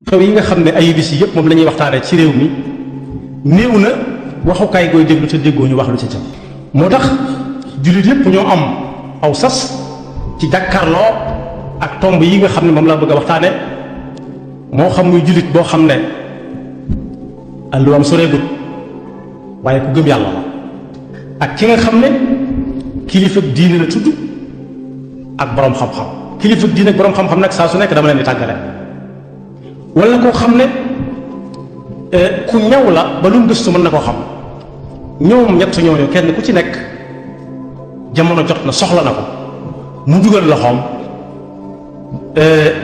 xew yi nga xam ne ay bis yëpp moom la ñuy waxtaanee ci réew mi néew na waxukaay gooy déglu te déggoo ñu wax lu ci jëm. moo tax jullit yëpp ñoo am aw sas ci jàkkaarloo ak tomb yi nga xam ne moom laa bëgg a waxtaane moo xam muy jullit boo xam ne alluwaam soreegut waaye ku gëm yàlla la ak ki nga xam ne kilifa diine la tudd ak boroom xam-xam kilifa diine ak boroom xam-xam nag saa su nekk dama leen di tàggale. wala koo xam ne ku ñaw la ba lu mu gëstu mën na koo xam ñoom ñett ñooñu kenn ku ci nekk jamono jot na soxla na ko mu dugal loxoom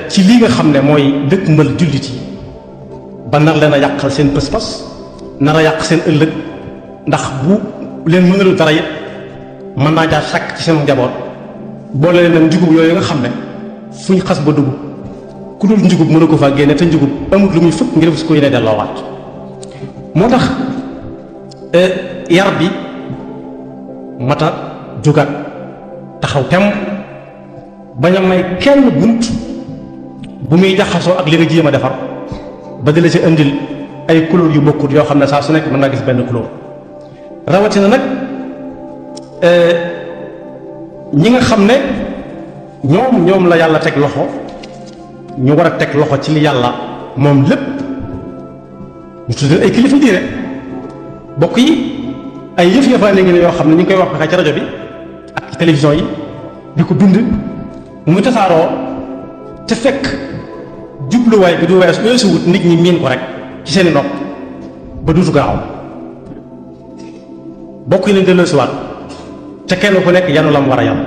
ci lii nga xam ne mooy dëkk mbal jullit yi ba nar leen a yàqal seen pës-pës nar a yàq seen ëllëg ndax bu leen mënalul dara it mën naa jaar sàkk ci seen njaboot boole leen njugub yooyu nga xam ne fu ñu xas ba dugg ku dul njugub mën a ko faa génne te njugub amut lu muy fëkk ngir su ko yéene delloowaat moo tax yar bi mata jógaat taxaw tem bañ a may kenn bunt bu muy jaxasoo ak li nga jéem a defar ba di la ci indil ay couleur yu bokkut yoo xam ne saa su nekk mën naa gis benn couleur rawatina nag ñi nga xam ne ñoom la yàlla teg loxo ñu war a teg loxo ci li yàlla moom lépp ñu tuddee ay kilifa diine bokk yi ay yëf-yëfaane ngi ne yoo xam ne ñu ngi koy wax ci rajo bi ak ci télévision yi di ko bind mu tasaaroo te fekk jubluwaay bi du weesu wut nit ñi miin ko rek ci seeni nopp ba duutu gaaw bokk yi nañ delloo si waat te kenn ku nekk yanu la mu war a yanu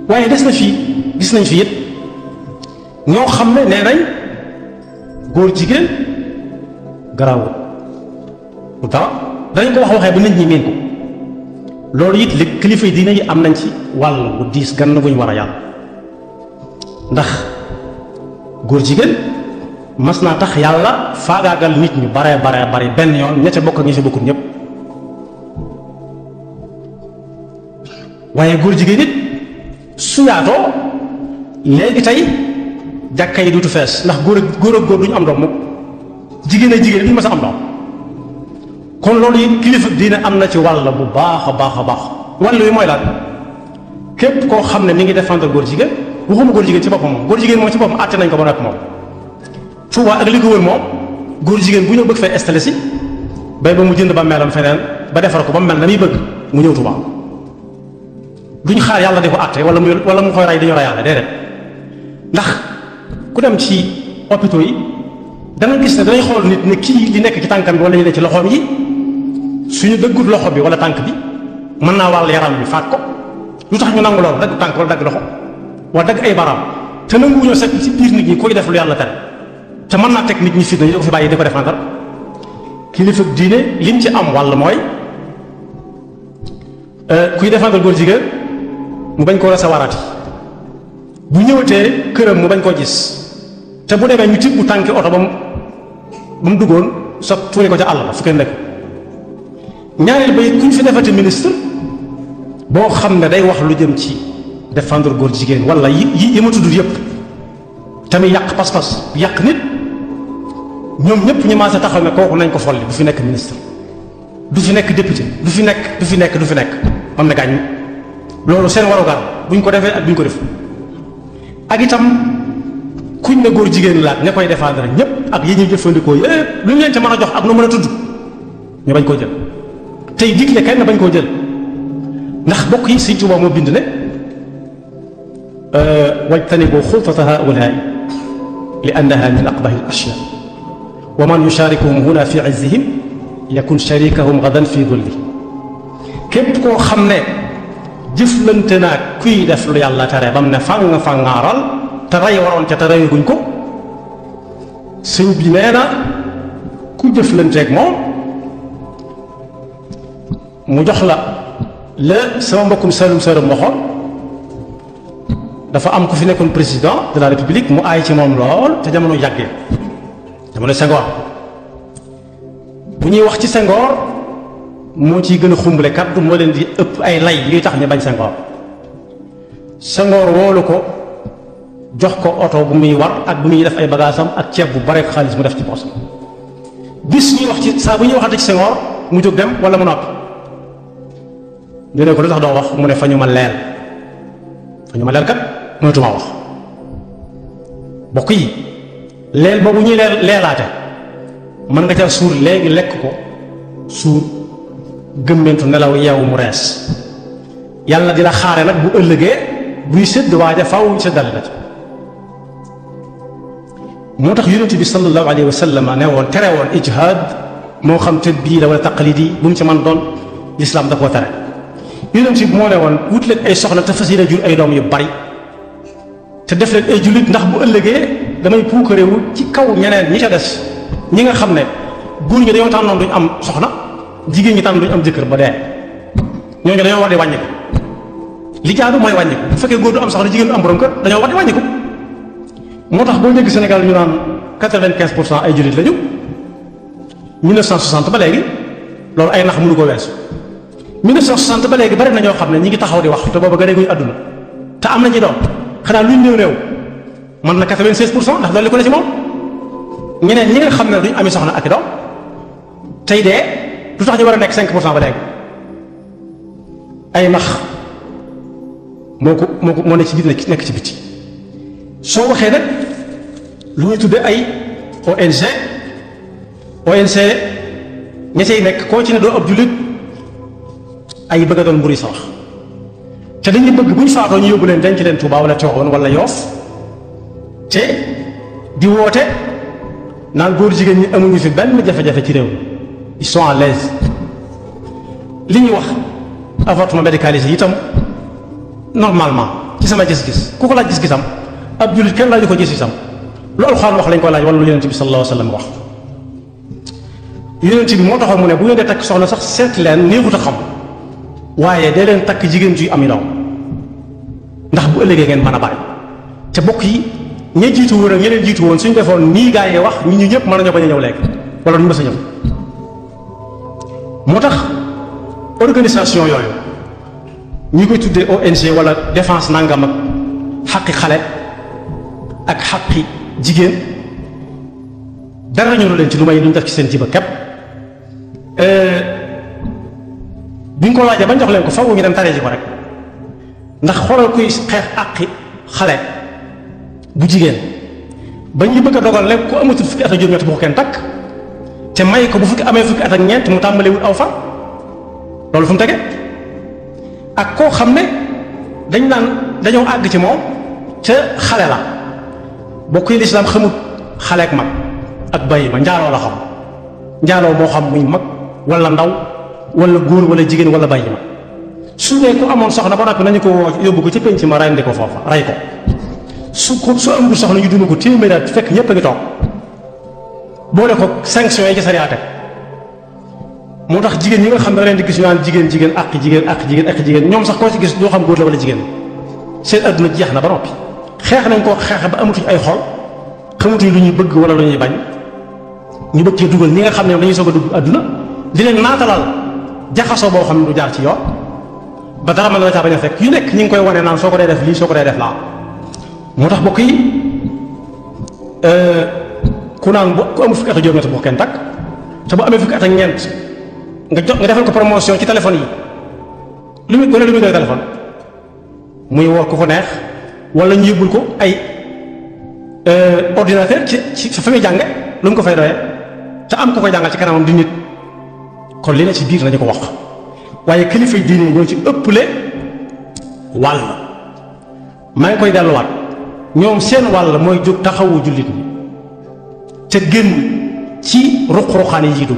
waaye des na fii gis nañ fi it ñoo xam ne nee nañ góor jigéen garaawul lu dara dañ ko waxee ba nit ñi miin ko loolu it li kilifa yi diine yi am nañ ci wàll bu diis gann buñ war a yàlla ndax góor jigéen mas naa tax yàlla faagaagal nit ñu bare bari benn yoon ña ca bokk ak ñi ci bokkut ñëpp waaye góor jigéen it su yaatoo léegi tey jàkka yi duutu fees ndax góor ak góor duñu am doom moom jigéen ak jigéen duñu mas a am doom kon loolu yi kilifa diine am na ci wàll bu baax a baax wàll wi mooy lan képp koo xam ne mi ngi défendre góor jigéen waxuma góor jigéen ci boppam moom góor jigéen moom ci boppam àtte nañ ko ba noppi moom Tuubaa ak li ko wër moom góor jigéen bu ñëw bëgg fay installé si bay ba mu jënd ba melam feneen ba defar ko ba mu mel na muy bëgg mu ñëw Tuubaa duñ xaar yàlla di ko àtte wala mu koy rey dañu reyaale déedéet ndax ku dem ci hôpitaux yi danga gis ne danañ xool nit ne kii li nekk ci tànkam bi wala ñu ne ci loxoom yi suñu dëggut loxo bi wala tànk bi mën naa wàll yaram bi faat ko lu tax ñu nangu loolu dagg tànk wala dagg loxo wala dagg ay baraam te nanguwuñoo sekk ci biir nit ñi koy def lu yàlla tere te mën naa teg nit ñi fitna ñu di ko fi bàyyi di ko défendre kilifa diine lim ci am wàll mooy kuy défendre góor jigéen mu bañ koo recevoirati bu ñëwatee këram mu bañ koo gis te bu demee ñu tibb bu tànki oto ba mu duggoon sa tuuri ko ca àll la fu kenn nekk ñaareel ba it ku ñu fi defati ministre boo xam ne day wax lu jëm ci défendre góor jigéen wala yi ma tudd yëpp tamit yàq pas-pas yàq nit ñoom ñëpp ñu maase taxaw ne kooku nañ ko folli du fi nekk ministre du fi nekk député du fi nekk am na gaañ loolu seen warugar buñ ko defee ak buñ ko def ak itam kuñ ne góor jigéen laat ña koy défendre ñëpp ak yi ñuy jëfandikoo yëpp lu ñu leen ca mën a jox ak nu mën a tudd ñu bañ koo jël tey digle kenn bañ koo jël ndax bokk yi Sëñ Tuubaa moo bind ne wajtanibu xultata haulaai li annaha min aqbahi al ashyaa wa man yusharikuhum huna fi izzihim yakun sharikahum gadan fi dulli képp koo xam ne jëflante naag kuy def lu yàlla tere ba mu ne fangaaral te rey waroon ca te reyaguñ ko sëñ bi nee na ku jëflanteeg moom mu jox la la sama mbokkum Saloum Saloum waxoon dafa am ku fi nekkoon président de la république mu aay ci moom lool te jamono yàggee jamono Senghor bu ñuy wax ci Senghor moo ciy gën a xumbale kàddu moo leen di ëpp ay lay yuy tax ñu bañ Senghor woolu ko jox ko oto bu muy war ak bu muy def ay bagaasam ak ceeb bu bare xaalis mu def ci poosam bis ñuy wax ci saa bu ñuy waxate ci Senghor mu jóg dem wala mu noppi ñu ne ko lu tax doo wax mu ne fa ñu ma leel kat mënatuma wax bokk yi leel boobu ñuy leelaate mën nga ca suur léegi lekk ko suur gëmmentu nelaw yeewu mu rees yàlla di la xaare nag bu ëllëgee buy sédd waaja faw séddale la ci moo tax yonent bi sallallahu alayhi wa sallam ne woon tere woon ijhaad moo xam tadbiir la wala taqlidi bu mu ci man doon lislaam da koo tere yonent bi moo ne woon wut leen ay soxna te fas yéene jur ay doom yu bari te def leen ay jullit ndax bu ëllëgee damay puukarewu ci kaw ñeneen ñi ca des ñi nga xam ne góor ñi dañoo tànnoon duñ am soxna jigéen ñi tànn duñ am jëkkër ba dee ñooñu dañoo war di wàññiku li jaadu mooy wàññiku bu fekkee góor du am soxna jigéen du am borom kër dañoo war di wàññiku moo tax boo dégg Sénégal ñu naan 95% ay jullit lañu 1960 ba léegi loolu ay nax mënu ko weesu 1960 ba léegi bari na ñoo xam ne ñi ngi taxaw di wax te booba gëneeguñu àdduna te am na ñi doom xanaa luñ néew mën na 96% ndax loolu li ko ne ci moom ñeneen ñi nga xam ne duñ ami soxna ak i doom tey dee lu tax ñu war a nekk 5% ba léegi ay nax moo ne ci biir nekk ci biti soo waxee nag lu ñuy tudde ay ONG ña cay nekk koo ci ne doo ab jullit ay bëgg a doon mburi sa wax te dañuy bëgg bu ñu faatoo ñu yóbbu leen denc leen Tuubaa wala Tiwaawan wala Yoof te di woote naan góor jigéen ñi amuñu fi benn jafe-jafe ci réew ils sont à l'aise li ñuy wax avortement médicalisé itam normalement ci sama gis-gis ku ko laaj gis-gisam ab jullit kenn laaju ko gis-gisam lu alxuraan wax lañ ko laaj wala lu yonent bi sallallahu alayhi wa sallam wax yonent bi moo taxoon mu ne bu ngeen dee takk soxna sax seet leen néexut a xam waaye dee leen takk jigéen juy am yi doom ndax bu ëllëgee ngeen mën a bàyyi te bokk yi ña jiitu woon ak ñeneen jiitu woon suñu defoon nii gaa yi wax ñi ñu ñëpp mën nañoo bañ a ñëw léegi wala duñ mës a ñëw moo tax organisation yooyu ñi koy tuddee ONG wala défense nangam ak xaqi xale ak xaqi jigéen dara ñëw leen ci lu may lu ñu def ci seen jiba képp bi ñu ko laajee bañ jox leen ko faw ñu dem taree ji ko rek ndax xoolal kuy xeex àqi xale bu jigéen ba ñu bëgg a dogal ne ku amatul fukki at ak juróom-ñett bu ko kenn takk te may ko bu fukki amee fukki at ak ñeent mu tàmbalee wut aw fan loolu fu mu tege ak koo xam ne dañ naan dañoo àgg ci moom ca xale la bokk yi lislaam xamut xale ak mag ak bàyyi ma njaaloo la xam njaaloo moo xam muy mag wala ndaw wala góor wala jigéen wala bàyyi ma su dee ku amoon soxna ba noppi nañu ko woo yóbbu ko ci penc ma rendi ko foofa rey ko su amul soxna ñu dund ko téeméeri at fekk ñëpp a ngi toog boole ko sanction yi ci sariyaate moo tax jigéen ñi nga xam ne da leen di gis ñu naan jigéen ak jigéen ñoom sax koo ci gis doo xam góor la wala jigéen seen adduna jeex na ba noppi xeex nañ koo xeex ba amatuñ ay xol xamatuñ lu ñuy bëgg wala lu ñuy bañ ñu bëgg cee dugal ñi nga xam ne dañuy soog a dugg adduna di leen naatalal jaxasoo boo xam ne du jaar ci yoon ba dara mën na la caa bañ a fekk yu nekk ñi ngi koy wane naan soo ko dee def lii soo ko dee def laa moo tax bokk yi ku naan ku amul fukki at ak juróom-ñett bu kenn takk te bu amee fukki at ak ñeent nga defal ko promotion ci téléphone yi lu muy doy téléphone muy woo ku ko neex wala ñu yóbbul ko ay ordinateur ci fa muy jànge lu mu ko fay doyee te am ko koy jàngal ci kanamam di nit kon li ne ci biir nañu ko wax waaye kilifa yi diine ñoo ci ëpple wàll maa ngi koy delluwaat ñoom seen wàll mooy jóg taxawu jullit ñi te génn ci ruq-ruqaan yi jiitu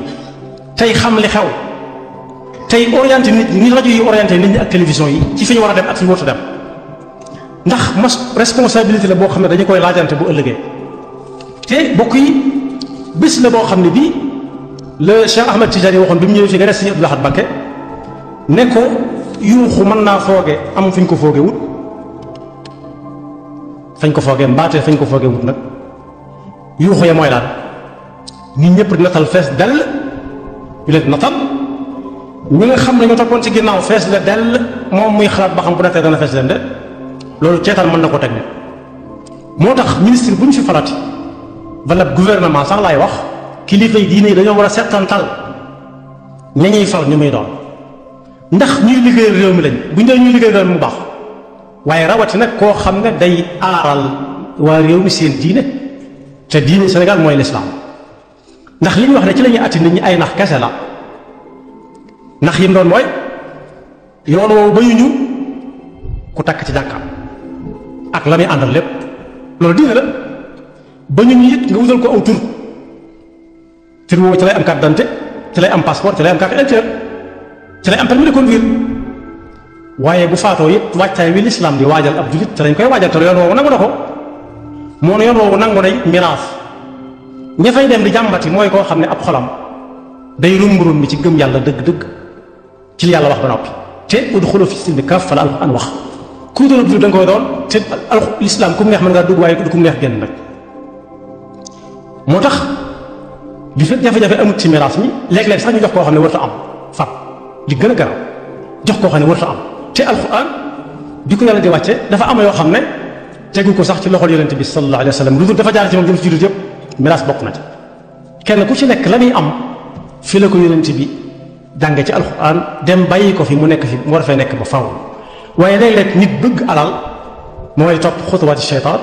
tey xam li xew tey orienté nit ñi rajo yi orienté nit ñi ak télévision yi ci fi ñu war a dem ak fi ñu warut a dem ndax responsabilité la boo xam ne dañu koy laajante bu ëllëgee te bokk yi bés la boo xam ne bii le Cheikh Ahmed Tidiane waxoon bi mu ñëwee fi nga des Sëriñ Abdou Lahad Mbacké ne ko yuuxu mën naa fooge am fuñ ko fooge wut fañ ko foogee mbaatee fañ ko foogee wut nag yuuxu ya mooy laat nit ñëpp di natal fees dell yu leen natal ñi nga xam ne ñoo toppoon ci ginnaaw fees la dell moom muy xalaat ba xam bu nekkee dana fees leen de loolu ceetaan mën na ko teg ne moo tax ministre bu ñu fi falati wala gouvernement sax laay wax kilifa yi diine yi dañoo war a settantal ña ñuy fal ñu muy doon ndax ñuy liggéey réew mi lañ bu ñu dee ñuy liggéey réew mi mu baax waaye rawati nag koo xam ne day aaral waa réew mi seen diine te diine Sénégal mooy lislaam ndax li ñu wax ne ci la ñuy atti nit ñi ay nax kese la ndax yim doon mooy yoon woowu ba ñu ku takk ci jàkkaam ak la muy àndal lépp loolu diine la ba ñu it nga wutal ko aw tur tur woowu ci lay am carte d'identité ci lay am passeport ci lay am carte électeur ci lay am permis de conduire waaye bu faatoo it waajtaay wi lislaam di waajal ab jullit te dañ koy waajal te yoon woowu nangu na ko moo ne yoon woowu nangu na miraas ña fay dem di jàmbati mooy koo xam ne ab xolam day rumburum bi ci gëm yàlla dëgg-dëgg ci li yàlla wax ba noppi te udxulu fi silmi kaaffa la alxuraan wax ku doon jullit da nga koy doon te lislaam ku mu neex mën ngaa dugg waaye ku mu neex génn nag moo tax li fekk jafe-jafe amut ci miraas mi léeg-léeg sax ñu jox koo xam ne warta am fab li gën a garaaw jox koo xam ne warta am te alxuraan bi ko yàlla di wàcce dafa am yoo xam ne tegu ko sax ci loxol yonent bi sallallahu alayhi wa sallam lu dul dafa jaar ci moom jëm ci jullit yëpp miraas bokk na ci kenn ku ci nekk la muy am fii la ko yonent bi jànge ci alxuraan dem bàyyi ko fi mu nekk fi mu war fay nekk ba faw waaye léeg-léeg nit bëgg alal mooy topp xutuwaati sheytaan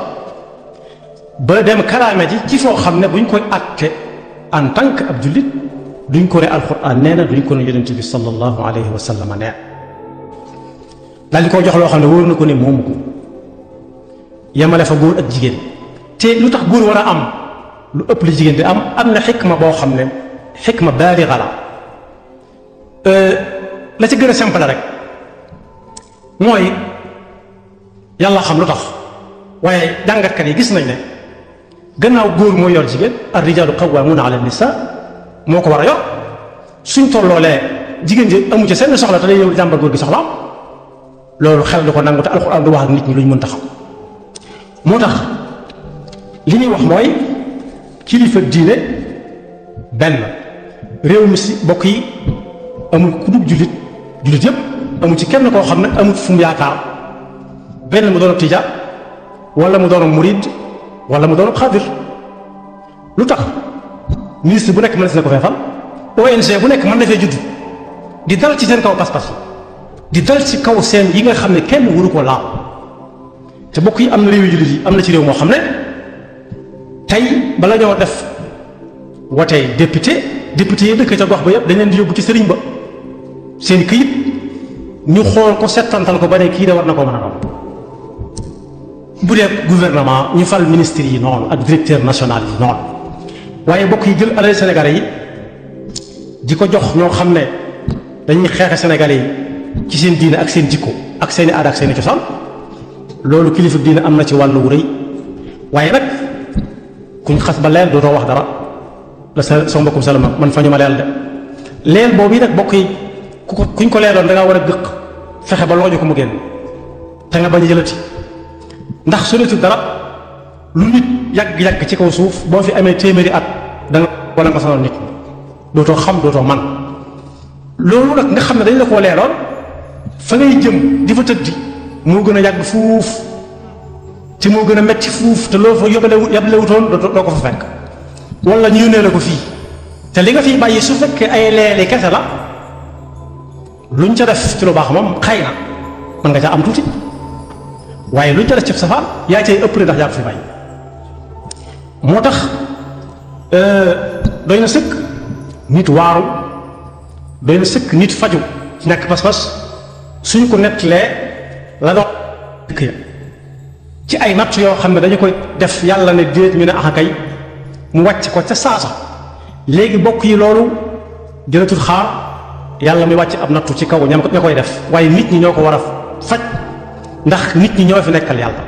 ba dem karaame ji ci foo xam ne buñ koy àtte en tant que ab jullit duñ ko ne alxuraan nee na duñ ko ne yonent bi sallallahu alayhi wa sallam nee daal di ko jox loo xam ne wóor na ko ne moomu ko yemale fa góor ak jigéen te lu tax góor war a am lu ëpp li jigéen di am na xikma boo xam ne xikma baaliga la la ci gën a simple rek mooy yàlla xam lu tax waaye jàngatkat yi gis nañ ne gannaaw góor mooy yor jigéen ar rijaalu qawwaamuuna ala nisaa moo ko war a yor suñ tolloolee jigéen ji amu ci seen soxla te day ñëw jàmbal góor gi soxla am loolu xel du ko nangu te alxuraan du wax ak nit ñi lu ñu mën taxaw moo tax li ñuy wax mooy kilifa diine benn réew mi si bokk yi amul ku dul jullit jullit yëpp amul ci kenn koo xam ne amul fu mu yaakaar benn mu doon tijaan wala mu doon murid wala mu doon xaadir lu tax ministre bu nekk mën na ko fee fal ONG bu nekk mën na fee judd di dal ci seen kaw pas-pas di dal ci kaw seen yi nga xam ne kenn waru ko laal te bokk yi am na réew yu jullit yi am na ci réew moo xam ne tey bala ñoo def wotey député yi dëkk ca gox ba yëpp dañ leen di yóbbu ci sëriñ ba seen këyit ñu xool ko settantal ko ba ne kii de war na ko mën a doon bu dee gouvernement ñu fal ministre yi noonu ak directeur national yi noonu waaye bokk yi jël alal sénégalais yi di ko jox ñoo xam ne dañuy xeexe sénégalais yi ci seen diine ak seen jikko ak seeni aada ak seeni cosaan loolu kilifa diine am na ci wàllu wu rëy waaye nag kuñ xas ba leel dootoo wax dara la sa mbokkum salama man fa ñu ma leel de leel boobu nag bokk yi kuñ ko leeloon da ngaa war a gëq fexe ba looju ko mu génn te nga bañ a jëlati ndax su netul dara lu nit yàgg-yàgg ci kaw suuf boo fi amee téeméeri at da nga wala nga sonal nit dootoo xam dootoo man loolu nag nga xam ne dañ la koo leeloon fa ngay jëm di fa tëddi moo gën a yàgg fuuf te moo gën a metti fuuf te loo fa yablewutoon doo ko fa fekk wala ñu yónnee la ko fii te li nga fiy bàyyi su fekkee ay leeli kese la luñ ca def ci lu baax moom xëy na mën nga caa am tuuti waaye luñ ca def ci safaan yaa cay ëpp ndax yaa ko fi bàyyi moo tax doy na sëkk nit waaru doy na sëkk nit faju ci ñàkk pas-pas suñ ko nettalee la doon dëkk ya ci ay natt yoo xam ne dañu koy def yàlla ne déet ñu ne ax kay mu wàcc ko ca saasa léegi bokk yi loolu jëlatul xaar yàlla mi wàcc ab nattu ci kaw ña koy def waaye nit ñi ñoo ko war a faj ndax nit ñi ñoo fi nekkal yàlla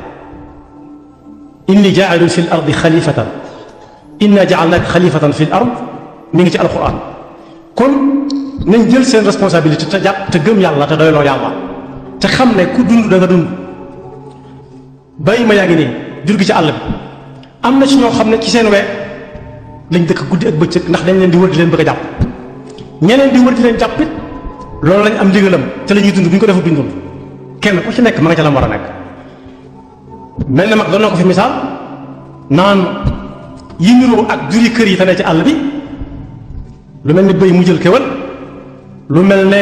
inni jaa'ilun fi l ardi xalifatan inna ja'alnaaka xalifatan fi l ard mi ngi ci alquran kon nañ jël seen responsabilité te jàpp te gëm yàlla te doyloo yàlla te xam ne ku dund da nga dund. bàyyi ma yaa ngi nii jur gi ci àll bi am na ci ñoo xam ne ci seen we lañ dëkk guddi ak bëccëg ndax dañ leen di wër di leen bëgg a jàpp ñeneen di wër di leen jàppit loolu lañ am ndigalam te la ñuy dund bu ñu ko defee duñ dund kenn ku ci nekk ma nga ca la war a nekk. mel na mag doon na ko fi misaal naan yi niroo ak juri kër yi te ne ci àll bi lu mel ni bëy mu jël kéwal lu mel ne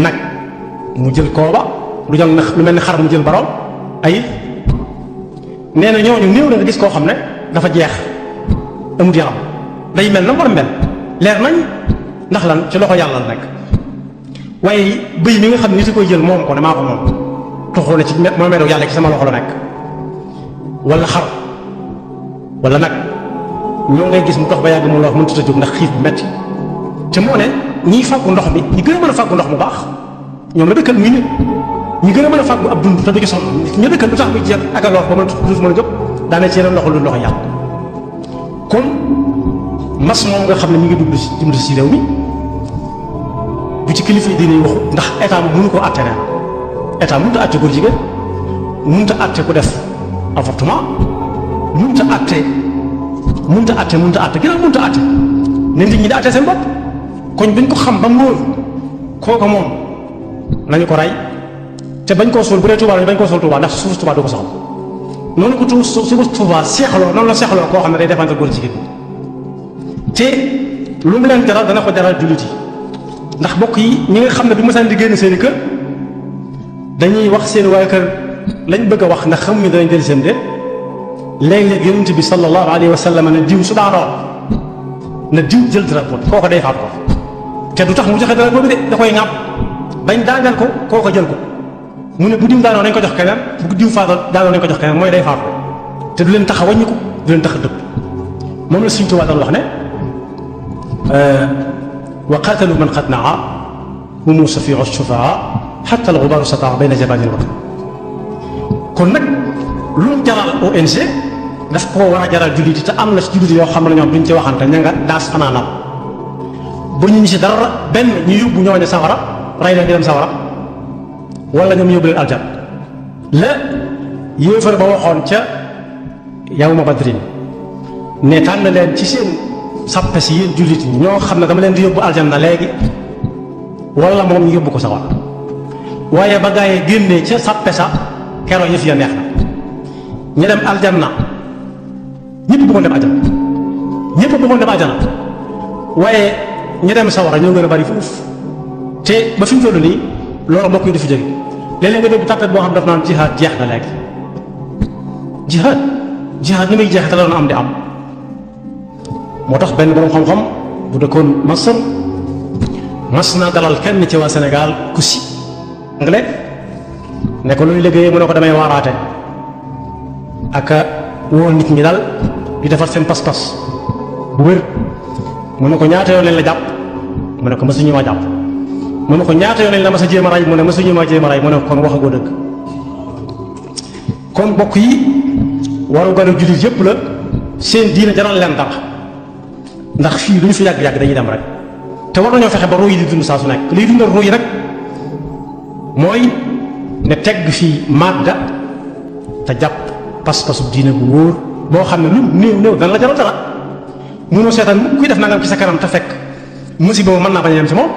nag mu jël kooba lu mel ni xar mu jël baroom ay nee na ñooñu néew na nga gis koo xam ne dafa jeex amut yaram day mel na war a mel leer nañ ndax lan ci loxo yàlla la nekk. waaye bëy mi nga xam ne nit koy jël moom ko ne maa ko moom toxoo ne ci moo meeru yàlla ci sama loxo la nekk wala xar wala nag ñoo ngay gis mu tox ba yàgg mu loox mënut a jóg ndax xiif bu metti te moo ne ñiy fàggu ndox mi ñi gën a mën a fàggu ndox mu baax ñoom la dëkkal muy nit ñi gën a mën a fàggu ab dund te du ci sonn ñu dëkkal lu tax muy jeex ak a loox ba mën a jóg daane ci yeneen loxo lu loxo yàlla. kon mas moom nga xam ne mi ngi dugg ci réew mi bu ci kilifa yi diine waxu ndax état bi mënu ko àtte neen état mënut a àtte góor jigéen mënut a àtte ku def avortement mënut a àtte ginnaaw mënut a àtte ne nit ñi di àtte seen bopp koñ bañ ko xam ba ngóor kooka moom nañu ko rey te bañ koo suul bu dee Tuubaa lañu bañ koo suul Tuubaa ndax suuf Tuubaa du ko soxla noonu ko suuf Tuubaa seexaloo noonu la seexaloo koo xam ne day défendre góor jigéen te lu mu leen jaral dana ko jaral jullit yi ndax bokk yi ñi nga xam ne bi mësaan di génn seeni kër dañuy wax seen waa kër lañ bëgg a wax ndax xamuñu danañ jël seen de léeg-léeg yonent bi sallallahu alayhi wa sallam ne diw su daanoo na diw jël drapeau kooko day faat ko te du tax mu joxe drapeau bi de da koy ŋàpp bañ daaneel ko kooko jël ko mu ne bu diw daanoo nañ ko jox keneen bu diw faatoo daanoo nañ ko jox keneen mooy day faat ko te du leen tax a wàññi ko du leen tax a dëpp moom la Sëriñ Tuubaa doon wax ne wa qaatalu man qad naa humu safiu shufaa xatta al gubaaru sataa bayna jabaanil watan kon nag lu mu jaral ONG daf koo war a jaral jullit te am na ci jullit yoo xam ne ñoom duñ ci waxante ña nga daas fanaanal ba ñu si dara benn ñu yóbbu ñooñu sawara rey leen di dem sawara wala ñoom yóbbu leen aljab la yéefar ba waxoon ca yawma badrin ne tànn leen ci seen sàppe si yéen jullit ñi ñoo xam ne dama leen di yóbbu aljanna léegi wala moom ñu yóbbu ko sawar waaye ba gaa yi génnee ca sàppe sa keroo yëf ya neex na ñu dem aljanna ñëpp bëggoon dem aljanna ñëpp bëggoon dem aljanna waaye ñu dem sawara ñoo gën a bari fuuf te ba fi mu toll nii loolu mbokk yi du fi jóge léeg-léeg nga dégg tàppet boo xam daf naan jihaad jeex na léegi jihaad ni muy jeex te la doon am di am moo tax benn borom xam-xam bu dëkkoon Masar mas na dalal kenn ci waa Sénégal ku si anglais ne ko luy liggéeyee mu ne ko damay waaraate ak woo nit ñi daal di defar seen pas-pas bu wér mu ne ko ñaata yoon leen la jàpp mu ne ko mësuñu ma jàpp mu ne ko ñaata yoon leen la mas a jéem a rey mu ne mësuñu ma jéem a rey mu ne ko kon waxagoo dëgg kon bokk yi waru garu jullit yëpp la seen diina jaral leen dara ndax fii lu ñu fi yàgg-yàgg dañuy dem rek te war nañoo fexe ba ruu yi di dund saa su nekk liy dundal ruu yi rek mooy ne tegg fii màgga te jàpp pas-pasu diine bu wóor boo xam ne lu néew dana la jaral dara mënoo seetaan kuy def nangam ci sa kanam te fekk musiba mën naa bañ a yem ci moom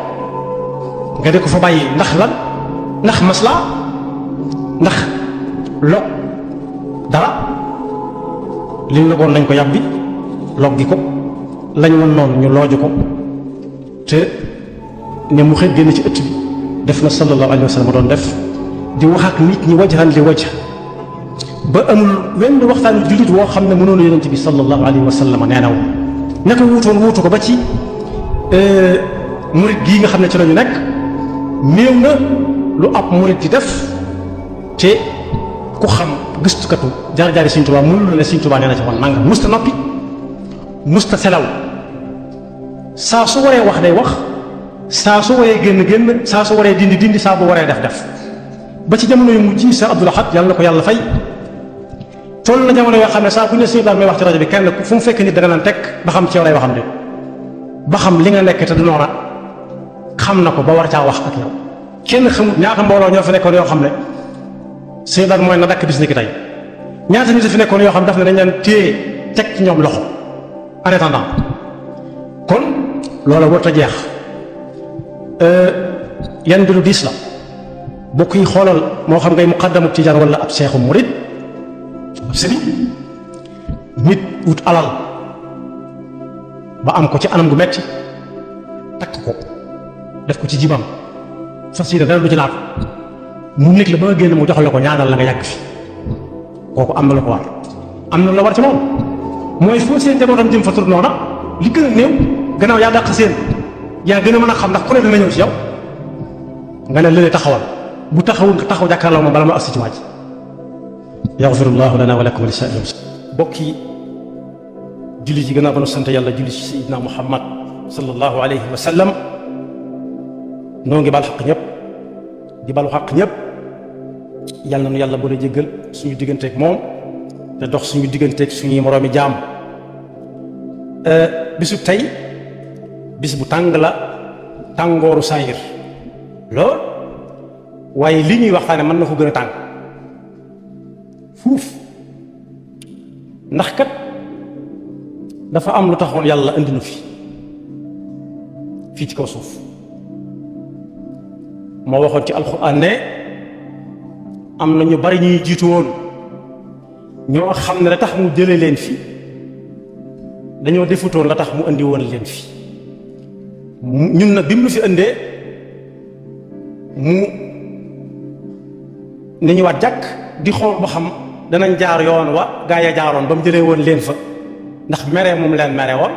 nga di ko fa bàyyi ndax lan ndax maslaa ndax log dara li ñu logoon nañ ko yàbbi log gi ko lañ woon noonu ñu looju ko te ne mu xëy génn ci ëtt bi def na sallallahu alayhi wa sallam doon def di wax ak nit ñi wajhan li wajh ba amul wenn waxtaanu jullit woo xam ne mënoon yonent bi sallallahu alayhi wa sallam nee na ña ko wuutu ko ba ci murit gii nga xam ne ci lañu nekk néew na lu ab murit di def te ku xam gëstukatu jaar-jaari Sëriñ Tuubaa mënul ne Sëriñ Tuubaa nee na ci woon nangam musta noppi musta selaw saa su waree wax day wax saa su waree génn saa su waree dindi saa bu waree def ba ci jamono yu mujj Seex Abdul Ahad yàlla na ko yàlla fay toll na jamono yoo xam ne saa bu ñu ne Sëriñ Tuubaa may wax ci rajo bi kenn fu mu fekk nit da nga naan teg ba xam ci yow lay waxam de ba xam li nga nekk te du noona xam na ko ba war caa wax ak yow kenn xamut ñaata mbooloo ñoo fi nekkoon yoo xam ne seen daan mooy na dakk bis ni ki tey ñaata nit fi nekkoon yoo xam daf ne dañ leen téye teg ci ñoom loxo en attendant kon loola warut a jeex yan mbiru diis la bokk yi xoolal moo xam ngay muqaddamu tijaan wala ab seexu murid ab sëriñ nit wut alal ba am ko ci anam gu metti takk ko def ko ci jibam fas yéene dara du ci laatu mu nekk la ba nga génn mu jox la ko ñaanal la nga yàgg fi kooku am na lu ko war am na lu la war ci moom mooy foo seen njabootam jëm fa tur noona li gën a néew gannaaw yaa dàq seen yaa gën a mën a xam ndax ku ne dana ñëw ci yow nga ne lële taxawal bu taxawul nga taxaw jàkkaarloo moom bala ma agsi ci waaj yaxfirullahu lana wa lakum wa li saa'iril muslimin bokki julli ji gannaaw ba nu sant yàlla julli ci sayyidina Muhammad sallallahu alayhi wa sallam noo ngi bal xaq ñëpp di balu xaq ñëpp yàlla na nu yàlla boole jéggal suñu digganteeg moom te dox suñu digganteeg suñuy moroomi jaam bisu tey bis bu tàng la tàngooru saayir lool waaye li ñuy waxtaane mën na ko gën a tàng fuuf ndax kat dafa am lu taxoon yàlla indi nu fii ci kaw suuf moo waxoon ci alxuraan ne am na ñu bari ñuy jiitu woon ñoo xam ne la tax mu jële leen fi dañoo defutoon la tax mu indi woon leen fi ñun nag bi mu lu fi indee mu ni ñu waat jàkk di xool ba xam danañ jaar yoon wa gaa ya jaaroon ba mu jëlee woon leen fa ndax mere moom leen mere woon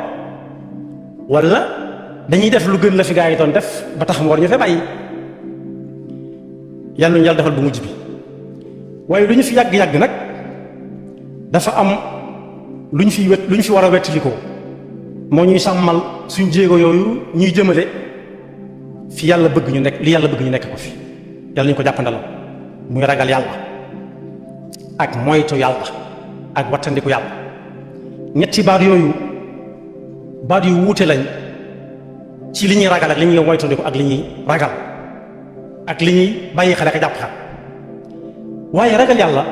walla dañuy def lu gën la fi gaa yi doon def ba tax mu war ñu fe bàyyi yàlla ñu yàlla defal bu mujj bi waaye lu ñu fi yàgg-yàgg nag dafa am lu ñu fi war a wettalikoo moo ñuy sàmmal suñ jéego yooyu ñuy jëmale fi yàlla bëgg ñu nekk li yàlla bëgg ñu nekk ko fi yàlla ñu ko jàppandaloo muy ragal yàlla ak moytu yàlla ak wattandiku yàlla ñetti baat yooyu baat yu wuute lañ ci li ñuy ragal ak li ñuy moytandiku ak li ñuy ragal ak li ñuy bàyyi xale ak jàpp xel waaye ragal yàlla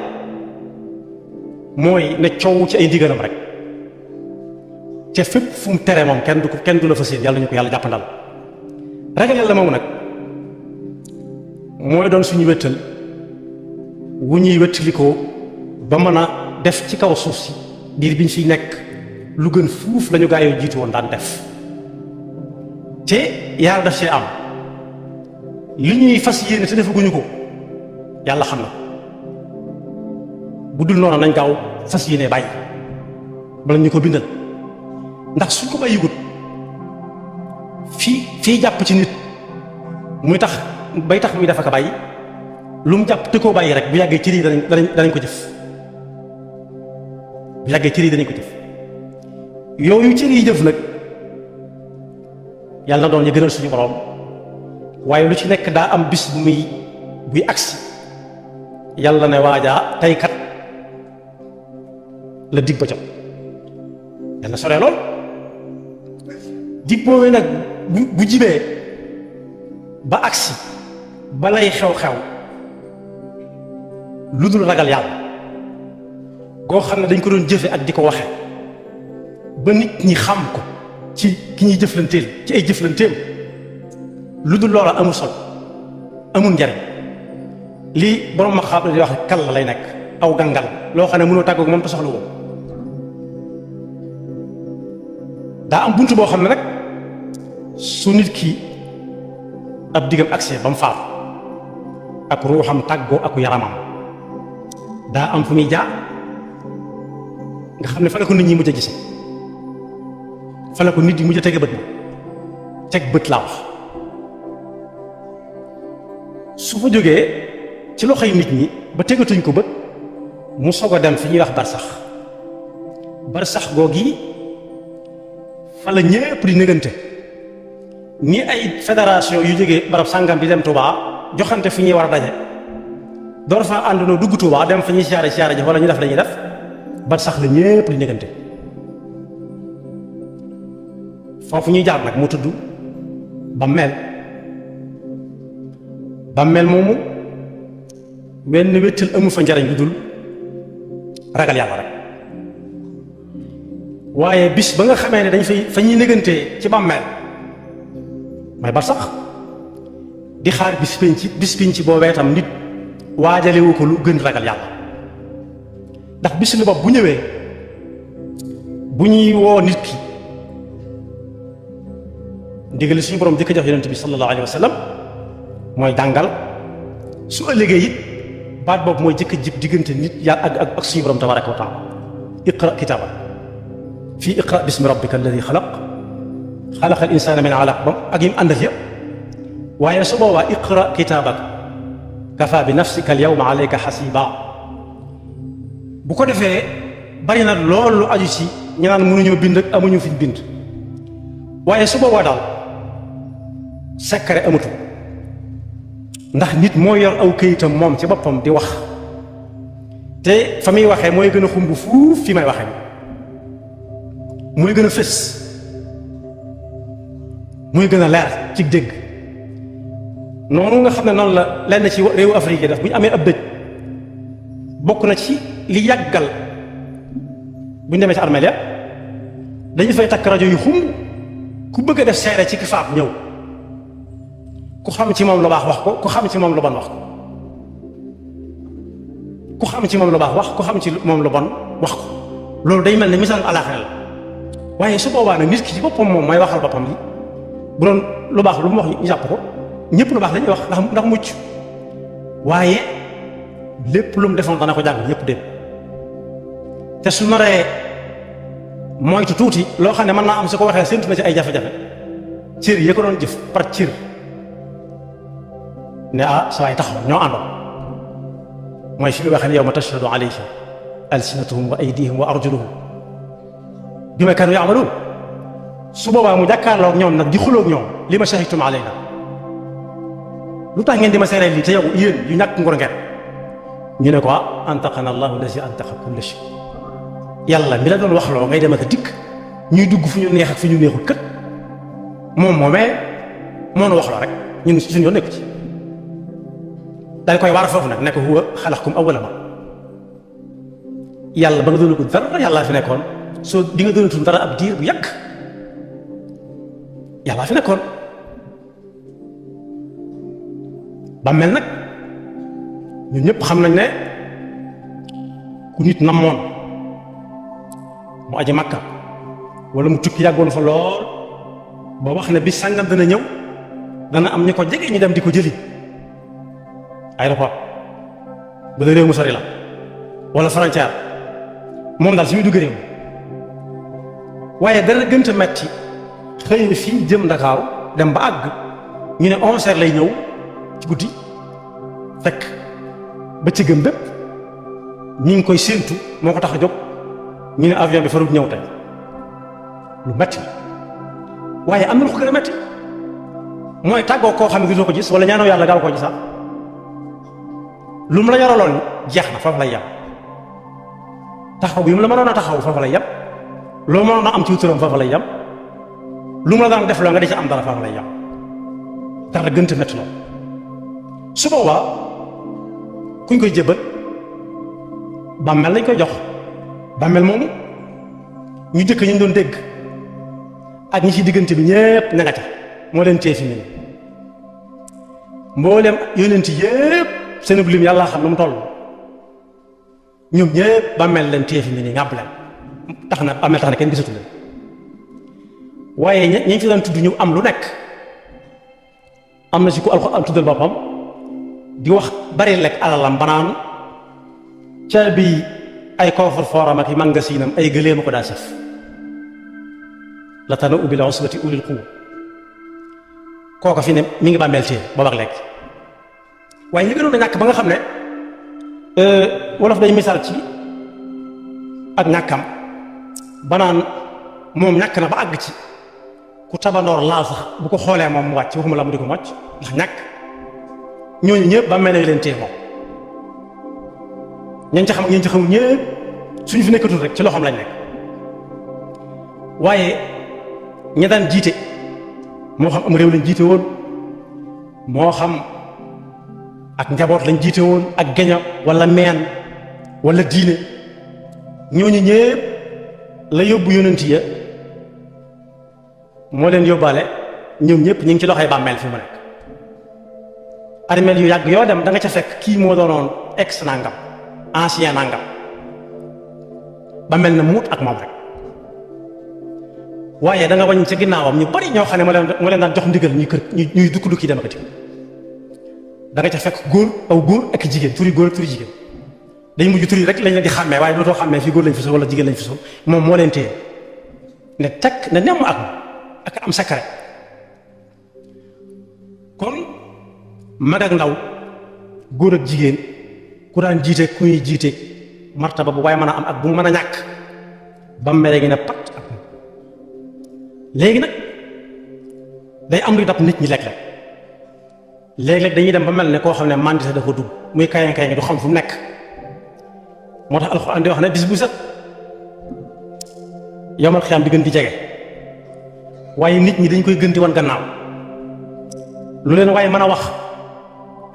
mooy ne coow ci ay ndigalam rek te fépp fu mu tere moom kenn du la fa seen yàlla ñu ko yàlla jàppandal ragal yàlla moomu nag mooy doon suñu wéttal wu ñuy wéttalikoo ba mën a def ci kaw suuf si diir biñ fiy nekk lu gën fuuf lañu gaa yoo jiitu woon daan def te yàlla daf see am li ñuy fas yéene te defaguñu ko yàlla xam na bu dul noonu nañ gaaw fas yéene bàyyi bala ñu ko bindal ndax suñ ko bàyyigut fii jàpp ci nit muy tax bay tax muy def ak bàyyi lu mu jàpp te koo bàyyi rek bu yàggee cër yi danañ ko jëf bu yàggee cër yi danañ ko jëf yooyu cër yi jëf nag yàlla na doon ñu gënal suñu borom waaye lu ci nekk daa am bis bu buy agsi yàlla ne waajaa tey kat la dig ba jot yàlla soree lool dig boobee nag bu jibee ba agsi balay xew-xew lu dul ragal yàlla goo xam ne dañ ko doon jëfe ak di ko waxe ba nit ñi xam ko ci ki ñuy jëflanteel ci ay jëflanteem lu dul loola amul solo amul njariñ lii borom ma xam di wax kal la lay nekk aw gàngal loo xam ne mënoo tàggoog moom te soxla woo daa am bunt boo xam ne nag su nit ki ab diggam accès ba mu faatu ak ruuxam tàggoo ak yaramam daa am fu muy jaar nga xam ne fa la ko nit ñi mujj a gise fa la ko nit yi mujj a tege bët teg bët laa wax su fa jógee ci loxoy nit ñi ba tegatuñ ko bët mu soog a dem fi ñuy wax barsax googi fa la ñépp di négante ni ay fédération yu jógee barab sàngam di dem Touba joxante fi ñuy war a daje door fa àndandoo dugg Touba dem fa ñuy siyaare ji wala ñu def lañuy def barsax la ñépp di négante foofu ñuy jaar nag mu tudd ba mel bàmmeel moomu wenn wéttal amu fa njariñ lu dul ragal yàlla rek waaye bis ba nga xamee ne dañ fa ñuy négantee ci bàmmeel may ba sax di xaar bis penc boobee tam nit waajalewu ko lu gën ragal yàlla ndax bis li bopp bu ñëwee bu ñuy woo nit ki ndigal suñu borom jëkk jox yonent bi sallallahu alayhi wa sallam mooy jàngal su ëllëgee it baat boobu mooy jëkk jib diggante nit yàlla ak suñu borom tabaraka wa taala iqra kitaabak fii iqra bismi rabbika alladi xalaq xalaqa al insana min alaq bam ak yim àndal yëpp waaye su boobaa iqra kitaabak kafa bi nafsika al yawma alayka xasiba bu ko defee bari na loolu aju ci ñu naan mënuñoo bind ak amuñu fiñ bind waaye su boobaa daal secret amatu ndax nit moo yor aw këyitam moom ci boppam di wax te fa muy waxee mooy gën a xumb fuuf fi may waxee mooy gën a fës mooy gën a leer ci dégg noonu nga xam ne noonu la lenn ci réewu Afrique yi def bu ñu amee ab dëj bokk na ci li yàggal bu ñu demee ci armeel ya dañu fay takk rajo yu xumb ku bëgg a def seere ci ki faat ñëw ku xam ci moom lu baax wax ko ku xam ci moom lu bon wax ko ku xam ci moom lu baax wax ku xam ci moom lu bon wax ko loolu day mel ne misaal alaaxira la waaye su boobaa nag nit ki ci boppam moom mooy waxal boppam li bu doon lu baax lu mu wax ñu jàpp ko ñëpp lu baax lañuy wax ndax mucc waaye lépp lu mu defoon dana ko jàng ñëpp dem te su naree moytu tuuti loo xam ne mën naa am su ko waxee séntu na ci ay jafe-jafe cër yi ko doon jëf par cër ne sa waay taxaw ñoo àndoon mooy fi mu waxee ne yawma tashhadu alayhim alsinatuhum wa aydihim wa arjuluhum bima kaanu ya'maluun su boobaa mu jàkkaarloog ñoom nag di xuloog ñoom li ma shahidtum alayna lu tax ngeen di ma seereel lii te yow yéen yu ñàkk ngor ngeen ñu ne ko antaqana allahu allazi antaqa kulla shay yàlla mi la doon wax loo ngay dem ak a dikk ñuy dugg fu ñu neex ak fu ñu neexul kët moom moomee moo nu wax loo rek ñun suñu yoon nekku ci daal koy war a foofu nag ne ko huwa xalaqakum awwala marra yàlla ba nga doonagul dara yàllaa fi nekkoon soo di nga doonatul dara ab diir bu yàgg yàllaa fi nekkoon bàmmeel nag ñun ñëpp xam nañ ne ku nit namoon mu aji Makka wala mu tukki yàggoon fa lool ba wax ne bi sàngam dana ñëw dana am ñu ko jege ñu dem di ko jëli aéroport ba la réew mu sori la wala frontière moom daal suñuy dugg réew waaye dana gënta metti xëy na fii jëm Ndakaaru dem ba àgg ñu ne 11h lay ñëw ci guddi fekk ba ci gëm bépp ñi ngi koy séentu moo ko tax a jóg ñu ne avion bi farut ñëw tey lu metti waaye am na lu ko gën a metti mooy tàggoo koo xam ne gisoo ko gis wala ñaanoo yàlla gaaw koo gisaat lu mu la yoraloon jeex na foofu lay yem taxaw bi mu la mënoon a taxaw foofu lay yem loo mënoon a am ci turam foofu lay yem lu mu la daan def loo nga di ci am dara foofu lay yem dara gënta metti lool su boobaa kuñ koy jébbal bàmmeel lañ koy jox bàmmeel moomu ñu jëkk ñu doon dégg ak ñi ci diggante bi ñépp ña nga ca moo leen tee fi mu ne mboolem yonent yépp seen lim yàlla xam nu mu toll ñoom ñépp bàmmeel leen tee fi mu ne ngàbb leen tax na bàmmeel tax na kenn gisatu leen waaye ñi fi daan tudd ñu am lu nekk am na ci ku Alxuraan tuddal boppam di wax bari lekk alalam banaan caabi ay koofar fooram ak i magasinam ay gëléema ko daa sëf la tana ubbi la usbati ulil quwwa kooka fi ne mi ngi bàmmeel téye boobu ak lekk waaye ñu gënoon a ñàkk ba nga xam ne wolof day misaal ci ak ñàkkam banaan moom ñàkk na ba àgg ci ku tabandoor laal sax bu ko xoolee moom mu wàcc waxuma la mu di ko mocc ndax ñàkk ñooñu ñëpp bàmmeel nañ leen téye moom ñañ ca xam ak ñañ ca xamul ñëpp suñu fi nekkatul rek ci loxoom lañ nekk waaye ña daan jiite moo xam am réew lañ jiite woon moo xam ak njaboot lañ jiite woon ak geño wala meen wala diine ñooñu ñëpp la yóbbu yonent ya moo leen yóbbaale ñoom ñëpp ñu ngi ci loxoy bàmmeel fi mu nekk armeel yu yàgg yoo dem da nga ca fekk kii moo doonoon ex nangam ancien nangam ba mel na muut ak moom rek waaye da nga wañ ca ginnaawam ñu bari ñoo xam ne moo leen daan jox ndigal ñuy dukki dem ak dikk da nga ca fekk góor aw góor ak jigéen turi góor ak turi jigéen dañ mujj turi rek lañ leen di xàmmee waaye dootoo xàmmee fii góor lañ fi sol wala jigéen lañ fi sol moom moo leen téye ne tekk ne nemm ak am secret kon mag ak ndaw góor ak jigéen ku daan jiite ku ñuy jiite martaba bu waaye mën a am ak bu mu mën a ñàkk ba mu mere gi ne pat ak léegi nag day am luy dab nit ñi léeg-léeg dañuy dem ba mel ne koo xam ne mandité dafa dugg muy kayan kayan du xam fu mu nekk moo tax alxuraan di wax ne bis bu set yowmal xiyaam di gën di jege waaye nit ñi dañ koy gën di wan gannaaw lu leen waaye mën a wax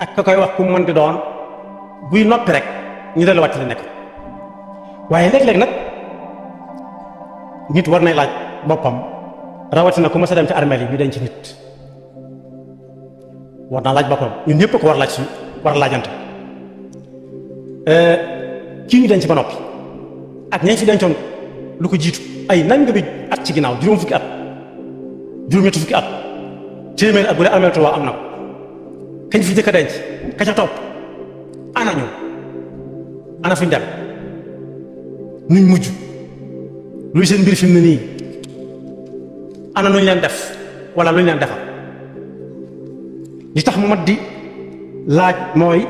ak ka koy wax ku mu mën di doon buy noppi rek ñu dellu wàcc la nekk waaye léeg-léeg nag nit war nay laaj boppam rawatina ku ma sa dem ci armeel yi ñu denc nit war naa laaj boppam ñun ñëpp ko war laaj suñu war a laajante kii ñu denc ba noppi ak ñañ fi dencoon lu ko jiitu ay nangami at ci ginnaaw juróom fukki at juróom-ñetti fukki at téeméer at bu dee armeel Tuubaa am na ko kañ fi jëkk a denc ka ca topp ana ñu ana fi ñu dem nuñ mujj luy seen mbir fi mu ne nii ana nuñ leen def wala luñ leen defal li tax mu mat di laaj mooy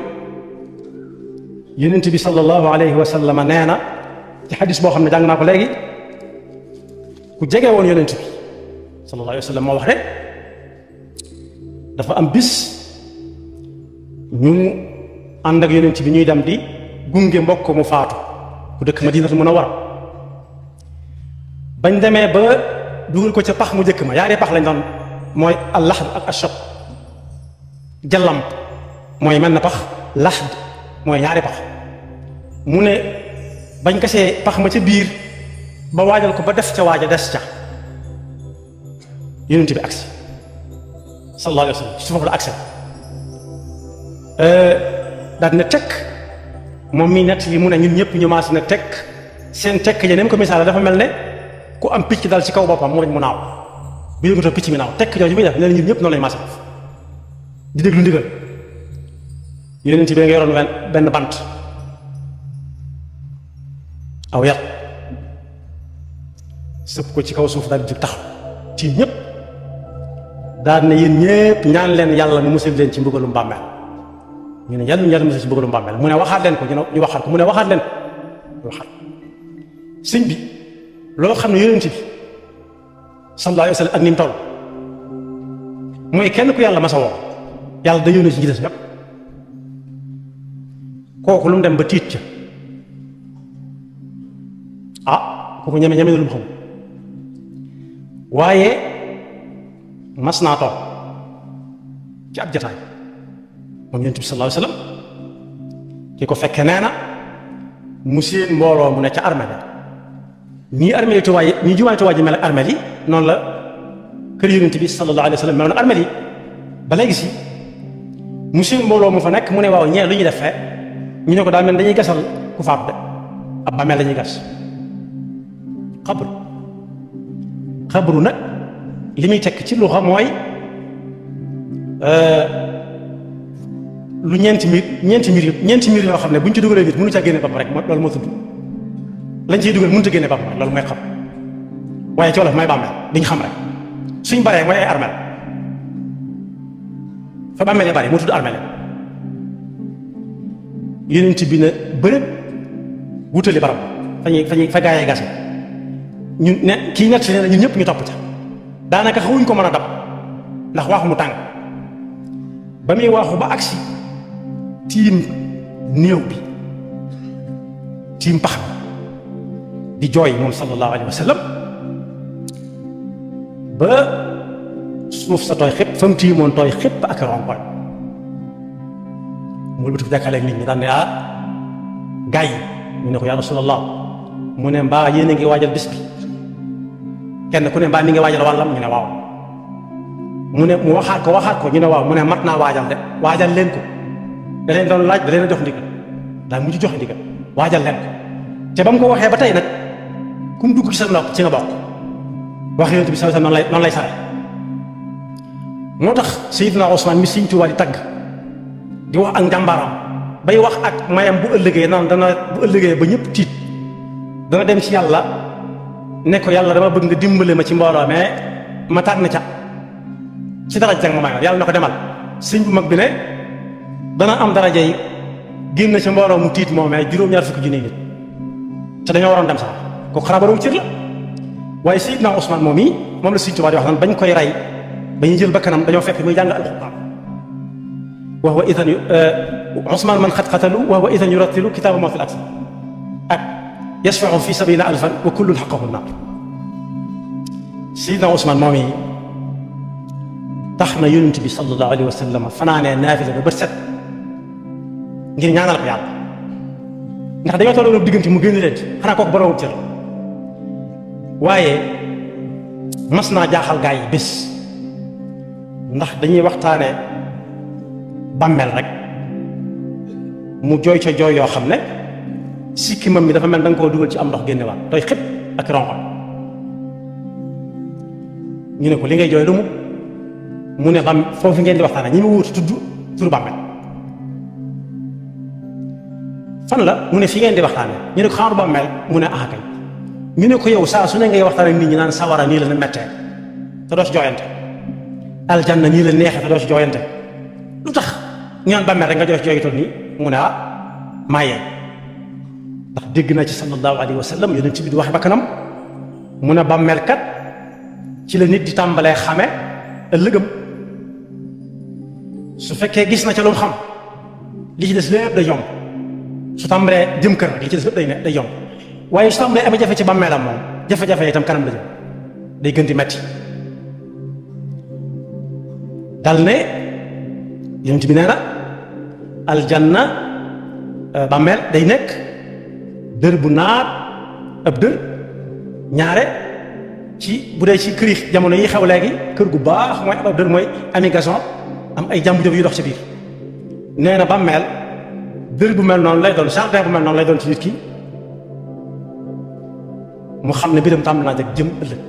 yonent bi sallallahu alayhi wa sallam nee na ci xadis boo xam ne jàng naa ko léegi ku jege woon yonent bi sallallahu alayhi wa sallam moo wax ne dafa am bis ñu ànd ak yonent bi ñuy dem di gunge mbokk mu faatu ku dëkk Madinatul Munawwara bañ demee ba dugal ko ca pax mu jëkk ma yaari pax lañ doon mooy al laxd ak ashab jallam mooy mel na pax laxd mooy ñaari pax mu ne bañ kasee pax ma ca biir ba waajal ko ba def ca waaja des ca yonent bi agsi sallallahu alayhi wa sallam ci foofu la agsi daal ne tekk moom mii nett yi mu ne ñun ñëpp ñu maas ne tekk seen tekk ja nem ko misaale dafa mel ne ku am picc dal ci kaw boppam mu mu naaw bu yëngatoo picc mi naaw tekk jooju muy def ne ñun ñëpp noonu lañu maas def di déglu ndigal yonent bi nga yoroon benn bant aw yat sëpp ko ci kaw suuf daal di jóg taxaw ci ñëpp daal ne yéen ñëpp ñaan leen yàlla mu musal leen ci mbugalum bàmmeel ñu ne yàlla musal ci mbugalum bàmmeel mu ne waxaat leen ko ñu waxaat ko mu ne waxaat leen ko ñu waxaat sëñ bi loo xam ne yonent bi sallallahu alayhi wa sallam ak ni mu toll mooy kenn ku yàlla masa woo yàlla da yónnee ci ñi des ñëpp kooku lu mu dem ba tiit ca kooku ñeme na lu mu xam waaye mas naa toog ci ab jataay moom yonent bi sallallahu alayhi wa sallam ki ko fekke nee na mu seen mbooloo mu ne ca armeel nii armeel yi Tuubaa yi nii jumaay Tuubaa ji mel ak armeel yi noonu la kër yonent bi sallallahu alayhi wa sallam meloon armeel yi ba léegi si mu seen mbooloo mu fa nekk mu ne waaw ñee lu ñuy def fee ñu ne ko daal mel dañuy gasal ku faatu de ab bàmmeel lañuy gas xabru nag li muy tekk ci luxa mooy lu ñeenti mbir yoo xam ne bu ñu ci dugalee nit mënu caa génne boppam rek loolu moo tudd lañ ciy dugal mënut a génne boppam rek loolu mooy xam waaye ci wolof mooy bàmmeel bi ñu xam rek suñ baree mooy ay armeel fa bàmmeel ya bari moo tudd armeel yonent bi na bërëb wutali barab fa gaayee gase ñun ne kii nett nee na ñun ñëpp ñu topp ca daanaka xawuñ ko mën a dab ndax waaxu mu tàng ba muy waaxu ba agsi tiim néew bi tiim pax di jooy moom sallallahu alayhi wa sallam ba suuf sa tooy xépp fa mu tiimoon tooy xépp ak ronkoñ mu bëtu jàkkaarloo nit ñi daan ne ah gaay ñu ne ko yaa rasulallah mu ne mbaa yéen a ngi waajal bis bi kenn ku ne mbaa mi ngi waajal wàllam ñu ne waaw mu ne mu waxaat ko ñu ne waaw mu ne mat naa waajal de waajal leen ko da leen doon laaj da leen a jox ndigal daa mujj joxe ndigal waajal leen ko te ba mu ko waxee ba tey nag ku mu dugg ci sa nopp ci nga bokk wax yonent bi sallallahu alayhi wasallam noonu lay sare moo tax Seydina Ousmane mi Sëriñ Tuubaa di tagg di wax ak njàmbaaram bay wax ak mayam bu ëllëgee naan dana bu ëllëgee ba ñëpp tiit dana dem ci yàlla ne ko yàlla dama bëgg nga dimbale ma ci mbooloo mais ma tànn ca ci daraja jàng ma mayoon yàlla na ko demal sëñ bu mag bi ne dana am daraja yi génn ci mbooloo mu tiit moomee juróom-ñaar fukki junni nit te dañoo waroon dem sax kooku xanaa borom cër la waaye Seydina Ousmane moom yi moom la Sëriñ Tuubaa di wax naan bañ koy rey ba ñu jël bakkanam dañoo fekk muy jàng alxuraan wa huwa idan Ousmane man xat xatalu wa huwa idan yurattilu kitaaba moo fi ak ak yashfa'u fi sab'ina alfan wa kullun haqqahu an-nar Seydina Ousmane moom yi tax na yonent bi sallallahu alayhi wa sallam fanaanee naafila ba bët set ngir ñaanal ko yàlla ndax dañoo tolloon diggante mu génn leen xanaa kooku borom cër waaye mas naa jaaxal gaa yi bés ndax dañuy waxtaane bàmmeel rek mu jooy ca jooy yoo xam ne sikki mam mi dafa mel da nga koo dugal ci am ndox génne waat tooy xëpp ak ronxon ñu ne ko li ngay jooy lu mu ne bam foofu ngeen di waxtaane ñi ma wóotu tudd turu bàmmeel fan la mu ne fi ngeen di waxtaane ñu ne ko xaaru bàmmeel mu ne ah kay ñu ne ko yow saa su ne ngay waxtaan ak nit ñi naan sawara nii la ne mettee te doo ci jooyante aljanna nii la neexee te doo ci jooyante lu tax ñu naan bàmmeel rek nga jooy ci jooyitoon nii mu ne ah maa yee ndax dégg naa ci sallallahu alayhi wa sallam yonent bi di waxe ba kanam mu ne bàmmeel kat ci la nit di tàmbalee xame ëllëgam su fekkee gis na ca lu mu xam li ci des lépp day yomb su tàmbalee jëm kër li ci des lépp day yomb waaye su tàmbalee amee jafe ci bàmmeelam moom jafe-jafe itam kanam la jëm day gën di metti dal ne yonent bi nee na aljanna bàmmeel day nekk dër bu naat ab dër ñaare ci bu dee ci kër yi jamono yi xew léegi kër gu baax mooy ab dër mooy ami gazon am ay jàmbu jëf yu dox ci biir nee na bàmmeel dër bu mel noonu lay doon jardin bu mel noonu lay doon ci nit ki mu xam ne biram tàmm naa jag jëm ëllëg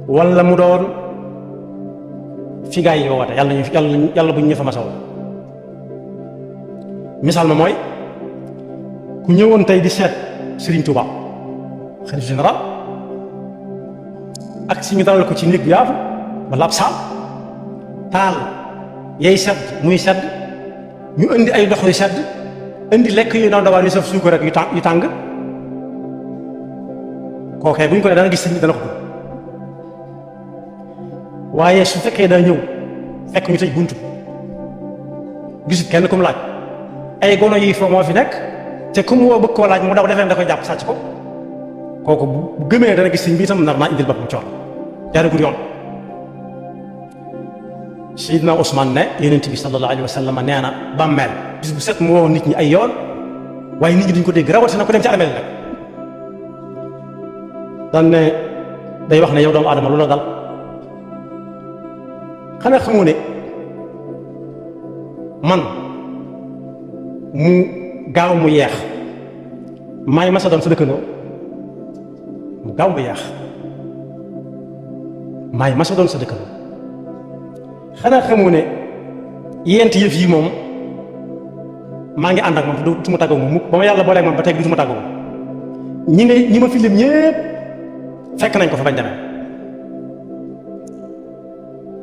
wala mu doon fi gaa yi woote yàlla bu ñu ñëfa masaw misaal ma mooy ku ñëwoon tey di seet Serigne Touba xalifa général ak si ñu dalal ko ci néeg bu yaatu wala ab saal taal yay sedd muy sedd ñu indi ay ndox yu sedd indi lekk yu ndaw ndawaan yu saf suukar rek yu tàng kookee bu ñu ko ne dana gis sëñ bi dana ko waaye su fekkee daa ñëw fekk ñu tëj buntu gisut kenn ku mu laaj ay gono yi foo moo fi nekk te ku mu woo bëgg koo laaj mu daw defee da koy jàpp sàcc ko kooku bu gëmee dana gis sëñ bi itam nar naa indil boppam coor jaaragul yoon Seydina Ousmane ne yonent bi sallallahu alayhi wa sallam nee na bàmmeel bis bu set mu woo nit ñi ay yoon waaye nit ñi duñ ko dégg rawatina ko dem ci armeel nag daan ne day wax ne yow doomu aadama lu la dal xanaa xamu ne man mu gaaw mu yeex maay masa doon sa dëkkandoo mu gaaw mu yeex maay masa doon sa dëkkandoo xanaa xamu ne yent yëf yi moom maa ngi ànd ak moom du ma tàggoo moom ba ma yàlla booleeg moom ba tey du ma tàggoo ñi ma fi lim ñépp fekk nañ ko fa bañ demee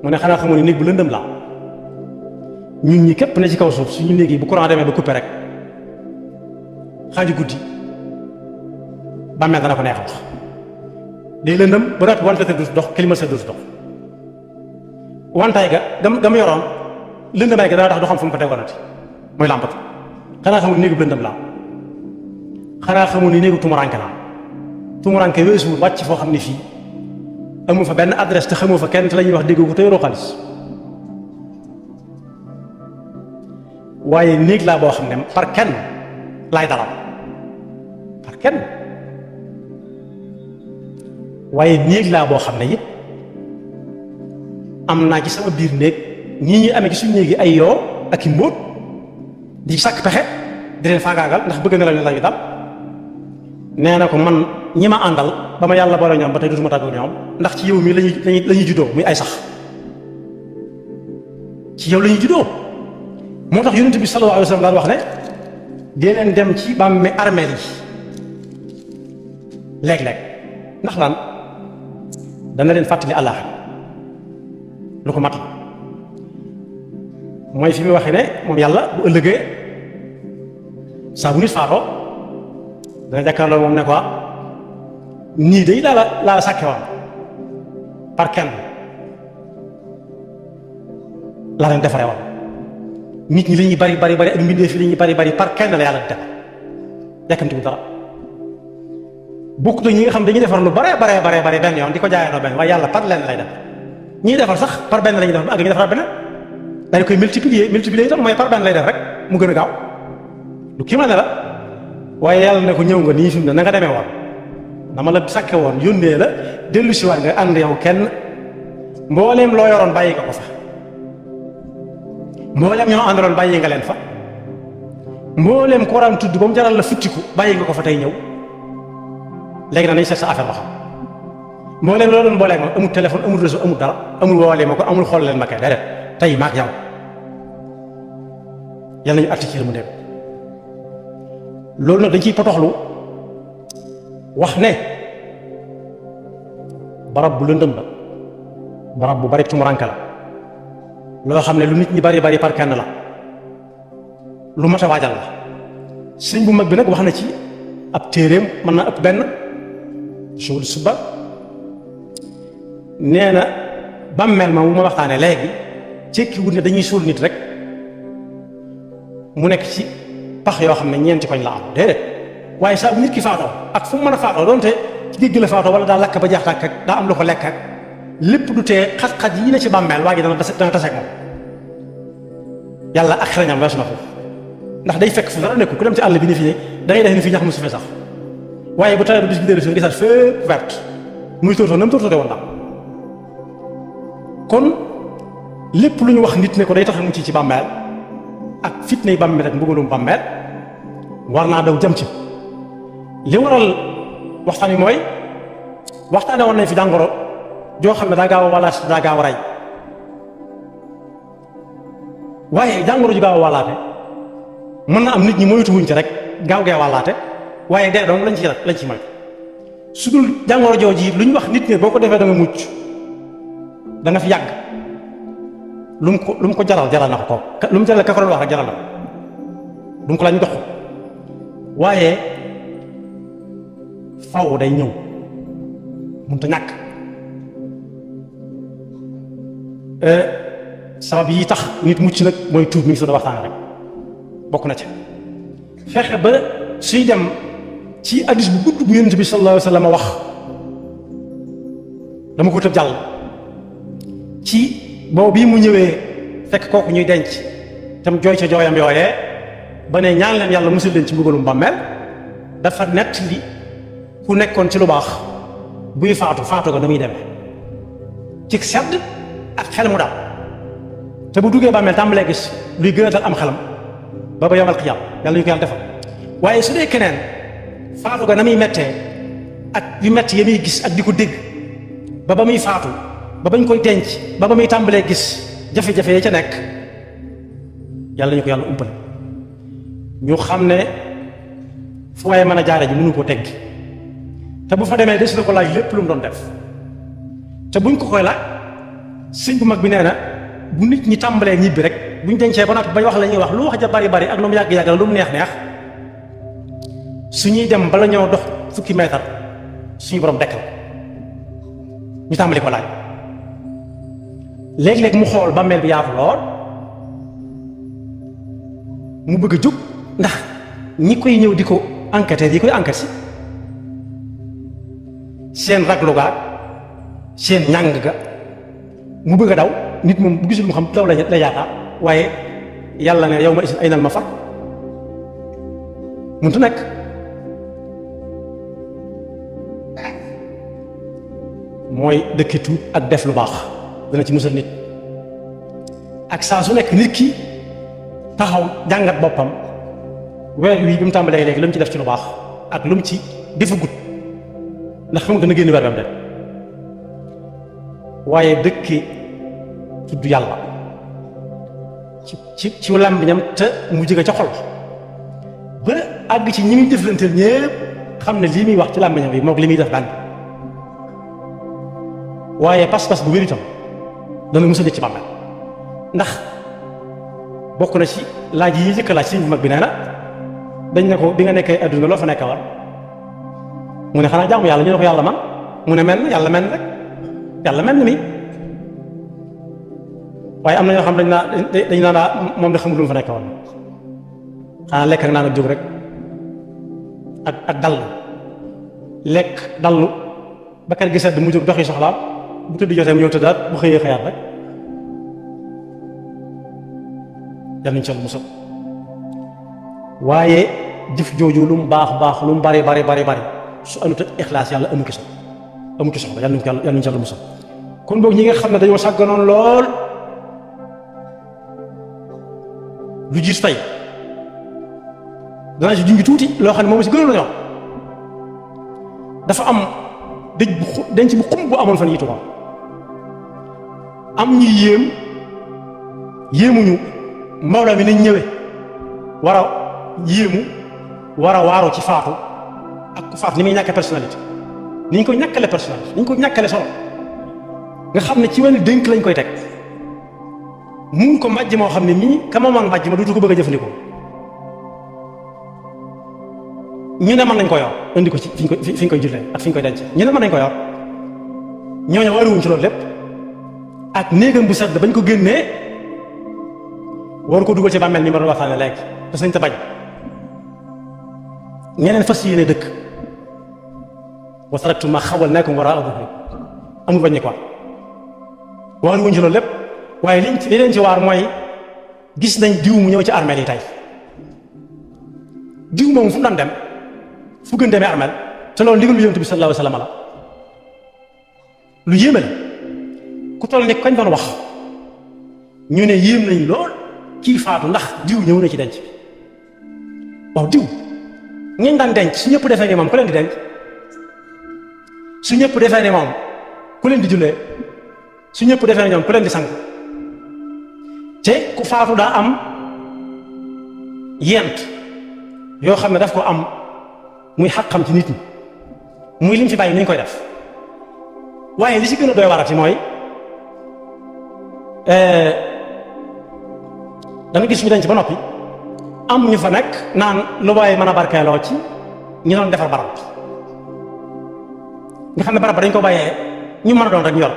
mu ne xanaa xamu ne néeg bu lëndëm la ñun ñi képp ne ci kaw suuf suñu néeg yi bu courant demee ba coupé rek xaaju guddi bàmmeel dana ko neex wax day lëndëm ba noppi wante du dox climatiseur du dox wantaay gam yoroon lëndëmaay ga dana tax du xam fu mu ko tegoonati mooy làmpatu xanaa xamul néegu lëndëm la xanaa xamul ni néegu tumuranke la tumuranke weesuwul wàcc foo xam ne fii amu fa benn adresse te xamoo fa kenn te la ñuy wax dégg ko te yoroo xaalis waaye néeg laa boo xam ne par kenn laay dalal par kenn waaye néeg laa boo xam ne it am naa ci sama biir néeg ñii ñuy amee ci suñu néegi ay yoo ak i mbóot di sàkk pexe di leen faagaagal ndax bëgg na la ne la ñu dal nee na ko man ñi ma àndal ba ma yàlla boole ñoom ba tey dutuma tàggu ñoom ndax ci yow mi lañuy juddoo muy ay sax ci yow la ñuy juddoo moo tax yonent bi sallallahu alayhi wa sallam daan wax ne dee leen dem ci bàmme armeel yi léeg-léeg ndax lan dana leen fàttali Allah lu ko mat mooy fi mu waxee ne moom yàlla bu ëllëgee saa bu nit faatoo dana jàkkaarloo moom ne ko nii day laa la sàkke woon par kenn laa leen defaree woon nit ñi li ñuy bari bari bari ak mbindeef yi li ñuy bari bari par kenn la yàlla di defar yàkkamtiwul dara bokkut ak ñi nga xam dañuy defar lu bare bare bare bare benn yoon di ko jaayandoo benn waaye yàlla par lenn lay def ñiy defar sax par benn la ñuy def ba àgg ñu defaraat beneen dañ koy multiplier itam mooy par benn lay def rek mu gën a gaaw lu kii ma ne la waaye yàlla ne ko ñëw nga nii fi mu ne na nga demee woon dama la sàkke woon yónnee la dellu si waat nga ànd yow kenn mbooleem loo yoroon bàyyi nga ko fa mbooleem ñoo àndaloon bàyyi nga leen fa mbooleem ko waraan tudd ba mu jaral la futtiku bàyyi nga ko fa tey ñëw léegi nag nañ seet sa affaire ba xam mbooleem loo doon mbooleem moom amul téléphone amul réseau amul dara amul woolee ma ko amul xool leen ma kay déedéet tey maag yow yàlla nañu article mu dem loolu nag dañ ciy potoxlu wax ne barab bu lëndëm la barab bu bari tumuranke la loo xam ne lu nit ñi bari bari par kenn la lu mat a waajal la sëñ bu mag bi nag wax na ci ab téeréem mën na ëpp benn suul suba nee na bàmmeel ma bu ma waxtaane léegi cekki wut ne dañuy suul nit rek mu nekk ci pax yoo xam ne ñeenti koñ la am déedéet waaye saa bu nit ki faatoo ak fu mu mën a faatoo doonte ci géej gi la faatoo wala daa lakk ba jeex tàkk ak daa am lu ko lekk ak lépp du tee xat-xat yi ne ci bàmmeel waa ji dana taseeg moom yàlla ak xarañam weesu na foofu ndax day fekk fu dara nekkul ku dem ci àll bi ni fi ne da ngay def ni fi ñax mu su fe sax waaye bu tawee ba bis bi dellu si nga gisaat fépp verte muy tóortóor na mu tóortóoree woon daal kon lépp lu ñu wax nit ne ko day tax a mucc ci bàmmeel ak fitnay bàmmeel ak mbugalum bàmmeel war naa daw jëm ci li waral waxtaan wi mooy waxtaane woon nañ fi jàngoro joo xam ne daa gaaw a walaat daa gaaw a rey waaye jàngoro ju gaaw a walaate mën na am nit ñi moytu wuñ ci rek gaaw gee walaate waaye dee doon lañ ci moytu su dul jàngoro jooju yi lu ñu wax nit ñi boo ko defee da nga mucc da nga fi yàgg lu mu ko jaral na ko lu mu jaral ka ko doon wax rek jaral na ko du mu ko lañ dox waaye faw day ñëw mënut a ñàkk sabab yi tax nit mucc nag mooy tuub mi ngi doon waxtaan rek bokk na ci fexe ba suy dem ci hadiis bu gudd bu Yonent bi sallallahu alayhi wa sallam wax dama ko tëb jàll ci boobu bii mu ñëwee fekk kooku ñuy denc tam jooy ca jooyam yooyee ba ne ñaan leen yàlla musul leen ci mbugalum bàmmeel dafa nett li ku nekkoon ci lu baax buy faatu ga na muy demee ci sedd ak xel mu daal te bu duggee bàmmeel tàmbalee gis luy gën a dal am xelam ba ba yomal xiyaam yàlla ñu ko yàlla defal waaye su dee keneen faatu ga na muy mettee ak yu metti ya muy gis ak di ko dégg ba muy faatu ba bañ koy denc ba muy tàmbalee gis jafe-jafe ya ca nekk yàlla ñu ko yàlla umpal ñu xam ne fu waaye mën a jaare ji mënu koo teggi te bu fa demee des na ko laaj lépp lu mu doon def te buñ ko koy laaj sëñ bu mag bi nee na bu nit ñi tàmbalee ñibbi rek buñ dencee ba noppi bañ wax la ñuy wax lu wax ja bari bari ak lu mu yàgg-yàgg la lu mu neex neex suñuy dem bala ñoo dox fukki meetar suñu borom dekkal ñu tàmbali ko laaj léeg-léeg mu xool bàmmeel bi yaatu lool mu bëgg a jóg ndax ñi koy ñëw di ko enquêter yi koy enquête si seen raglu gaag seen ñàng ga mu bëgg a daw nit moom bu gisul mu xam daw la yaakaar waaye yàlla ne yow ma isin aynal mafar mënut a nekk. mooy dëkki tuub ak def lu baax dana ci musal nit ak saa su nekk nit ki taxaw jàngat boppam weer wi bi mu tàmbalee léegi lu mu ci def ci lu baax ak lu mu ci defagut ndax xam nga dana génn weer bam de waaye dëkki tudd yàlla ci làmmiñam te mu jóge ca xol ba àgg ci ñi muy jëflanteel ñépp xam ne lii muy wax ci làmmiñam bi moog li muy def daan waaye pas-pas bu wér itam dana musal nit ci bàmmeel ndax bokk na ci laaj yi njëkk laaj sëñ bu mag bi nee na dañ ne ko bi nga nekkee adduna loo fa nekk war mu ne xanaa jaamu yàlla ñu ne ko yàlla man mu ne mel na yàlla mel rek yàlla mel na mi waaye am na ñoo xam dañ naan moom de xamul lu mu fa nekk war xanaa lekk ak naan ak jóg rek ak dallu lekk dallu ba kër gi sedd mu jóg doxi soxlaam bu tëdd jotee mu ñëw tëddaat bu xëyee xëyaat rek yal nañu ci musal waaye jëf jooju lu mu baax baax lu mu bari su anut ak ixlaas yàlla amu ki soxla yal nañu ci musal kon boog ñi nga xam ne dañoo sàgganoon lool lu jiitu tey danaa ci junj tuuti loo xam ne moom si gënoon la ñor dafa am denc bu xum bu amoon fan yi Tuuba am ñuy yéemuñu mawla mi nañ ñëwee war a yéemu war a waaru ci faatu ak ku faatu ni muy ñàkkee personnalité ni ñu ko ñàkkale personnalité ni ñu ko ñàkkale solo nga xam ne ci wenn dénk lañ koy teg mun ko mbàjj moo xam ne mii ka ma man mbàjj ma duutu ko bëgg a jëfandikoo ñu ne mën nañ ko yor indi ko ci fi ñu koy jullee ak fi ñu koy denc ñu ne mën nañ ko yor ñooñu waruwuñ ci loolu lépp ak néegam bu sedd bañ ko génnee waru ko dugal ci bàmmeel ni ma doon waxtaane léegi te sañ te bañ ñeneen fas yéene dëkk wa taraktu ma xawwalnaakum waraa zuhurikum amul bañ ne quoi waruwuñ ci loolu lépp waaye li leen ci waar mooy gis nañ diw mu ñëw ci armeel yi tey diw moom fu mu daan dem fu gën demee armel te loolu ndigal lu yonent bi sallallahu alayhi wa sallam la lu yéeme la ku toll ni kañ doon wax ñu ne yéem nañ lool kii faatu ndax diw ñëw na ci denc waaw diw ñañ daan denc su ñëpp defee ni moom ku leen di denc su ñëpp defee ni moom ku leen di jullee su ñëpp defee ni ñoom ku leen di sang te ku faatu daa am yent yoo xam ne daf ko am muy xaqam ci nit ñi muy lim fi bàyyi ni ñu koy def waaye li ci gën a doy warati mooy danga gis ñu denc ba noppi am ñu fa nekk naan lu waaye mën a barkeeloo ci ñi doon defar barab nga xam ne barab ba dañ ko bàyyee ñu mën a doon rek ñu yor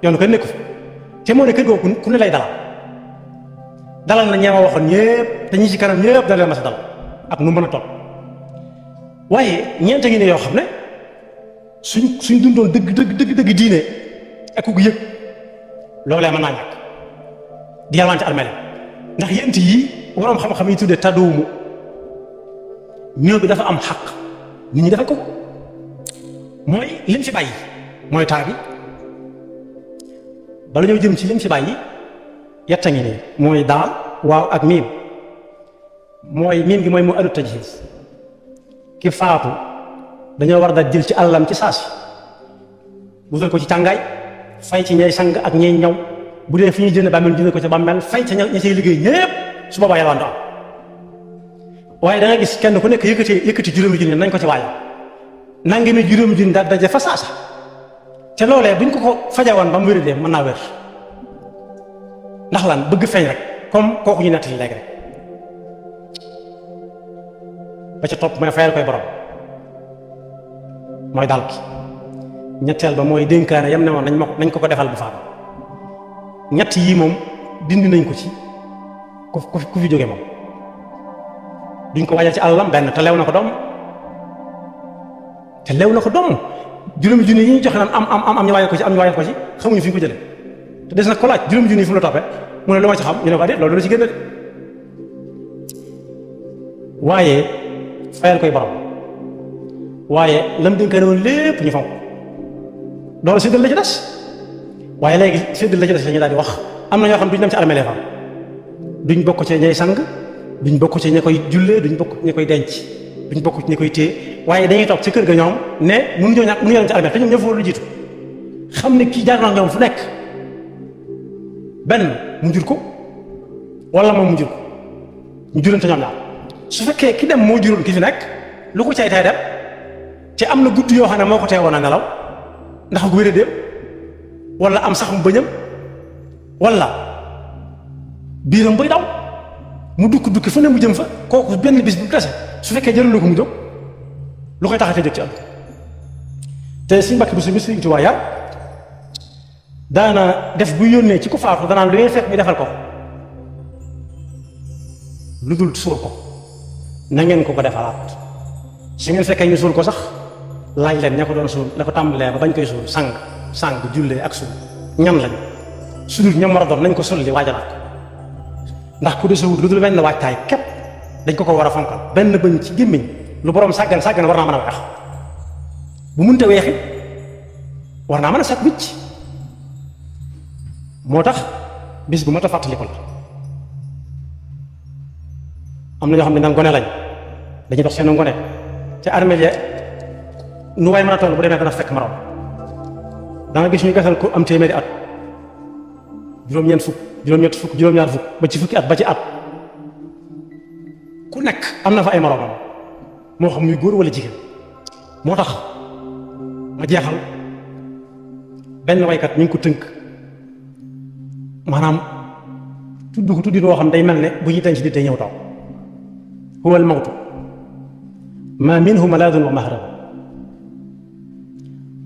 yoonu ko nekku fi te moo ne kër googu ku ne lay dalal na ñeema waxoon ñëpp te ñi ci kanam ñëpp dana leen mas a dal ak nu mën a toll waaye ñeente ngi ne yoo xam ne suñ dundoon dëgg diine ak ku yëg loolee mën naa ñàkk di yalwaan ci armeel ndax yent yi waroom xam-xam yi tuddee tadduumu ñëw bi dafa am xaq nit ñi dafa ko mooy lim fi bàyyi mooy taa bi bala ñoo jëm ci lim fi bàyyi yetta ngi nii mooy daal waaw ak miim mooy miim gi mooy mu addu tajhiis ki faatu dañoo war da jël ci àllam ci saasi wutal ko ci càngaay fay ci ñay sang ak ñay ñaw bu dee fi ñuy jënd bàmmeel jënd ko ci bàmmeel fay ca ña cay liggéey ñépp su boobaa yalwaan du am waaye da nga gis kenn ku nekk yëkkati juróomi junni nañ ko ci waajal nangi mi juróomi junni daal daje fa saasa te loolee buñ ko fajawoon ba mu wéradee mën naa wér ndax lan bëgg feeñ rek comme kooku ñu nettali léegi rek ba ca topp mooy fayal koy borom mooy dal ki ñetteel ba mooy dénkaane yam ne woon nañ ko defal bu faatu ñett yii moom dindi nañ ko ci ku fi jóge moom duñ ko waajal ci àllam benn te lew na ko doom juróomi junni yi ñu joxe naan am ñu waajal ko ci am ñu waajal ko ci xamuñu fi ñu ko jëlee te des nag ko laaj juróomi junni yi fu mu la toppee mu ne lu ma ci xam ñu ne ko déet loolu la ci génn de waaye fayal koy borom waaye lam dénkaane woon lépp ñu fonk loolu séddal la ci des waaye léegi séddal la ci des la ñu daal di wax am na ñoo xam duñ dem ci armée fa duñ bokk ci ñay sang duñ bokk ci ña koy jullee duñ bokk ci ña koy denc duñ bokk ci ña koy téye waaye dañuy toog ci kër ga ñoom ne mënuñoo ñàkk mënuñoo dem ci armée te ñoom ñoo fa war lu jiitu xam ne kii jaar na ñoom fu nekk benn mu jur ko wala moom mu jur ko ñu jurante ñoom ñaar su fekkee ki dem moo juróon ki fi nekk lu ko cay tay dem te am na guddi yoo xam ne moo ko teewoon a nelaw ndax gu wéradéem wala am sax mu bëñam wala biiram buy daw mu dukki fu ne mu jëm fa kooku benn bis bu dese su fekkee jëralu ko mu jóg lu koy taxatee jóg ci àdduna te si mbakki bu su bis Sëriñ Tuubaa yar daana def bu yónnee ci ku faatu danaan lu ngeen fekk ñu defal ko lu dul suul ko na ngeen ko defalaat su ngeen fekkee ñu suul ko sax laaj leen ña ko doon suul la ko tàmbalee ba bañ koy suul sang jullee ak suul ñan lañ su dul ñam war a doon nañ ko sulli waajalaat ko ndax ku desewut lu dul benn waajtaay képp dañ ko war a fonkal benn bëñ ci gémmiñ lu borom sàggan war naa mën a weex bu munte weexi war naa mën a set wicc moo tax bis bu mat a fàttaliku la am na ñoo xam ne nag gone lañ dañuy dox seen ngone ca armée ya nu waay mën a toll bu demee dana fekk marom da nga gis ñu gasal ko am téeméeri at juróom-ñeent fukk juróom-ñett fukk juróom-ñaar fukk ba ci fukki at ba ci at ku nekk am na fa ay moromam moo xam muy góor wala jigéen moo tax ma jeexal benn waykat ñu ngi ko tënk maanaam tudd ko tuddi noo xam day mel ne bu ñuy denc di day ñëw taw huwa al mawtu ma minhu malaadun wa mahrab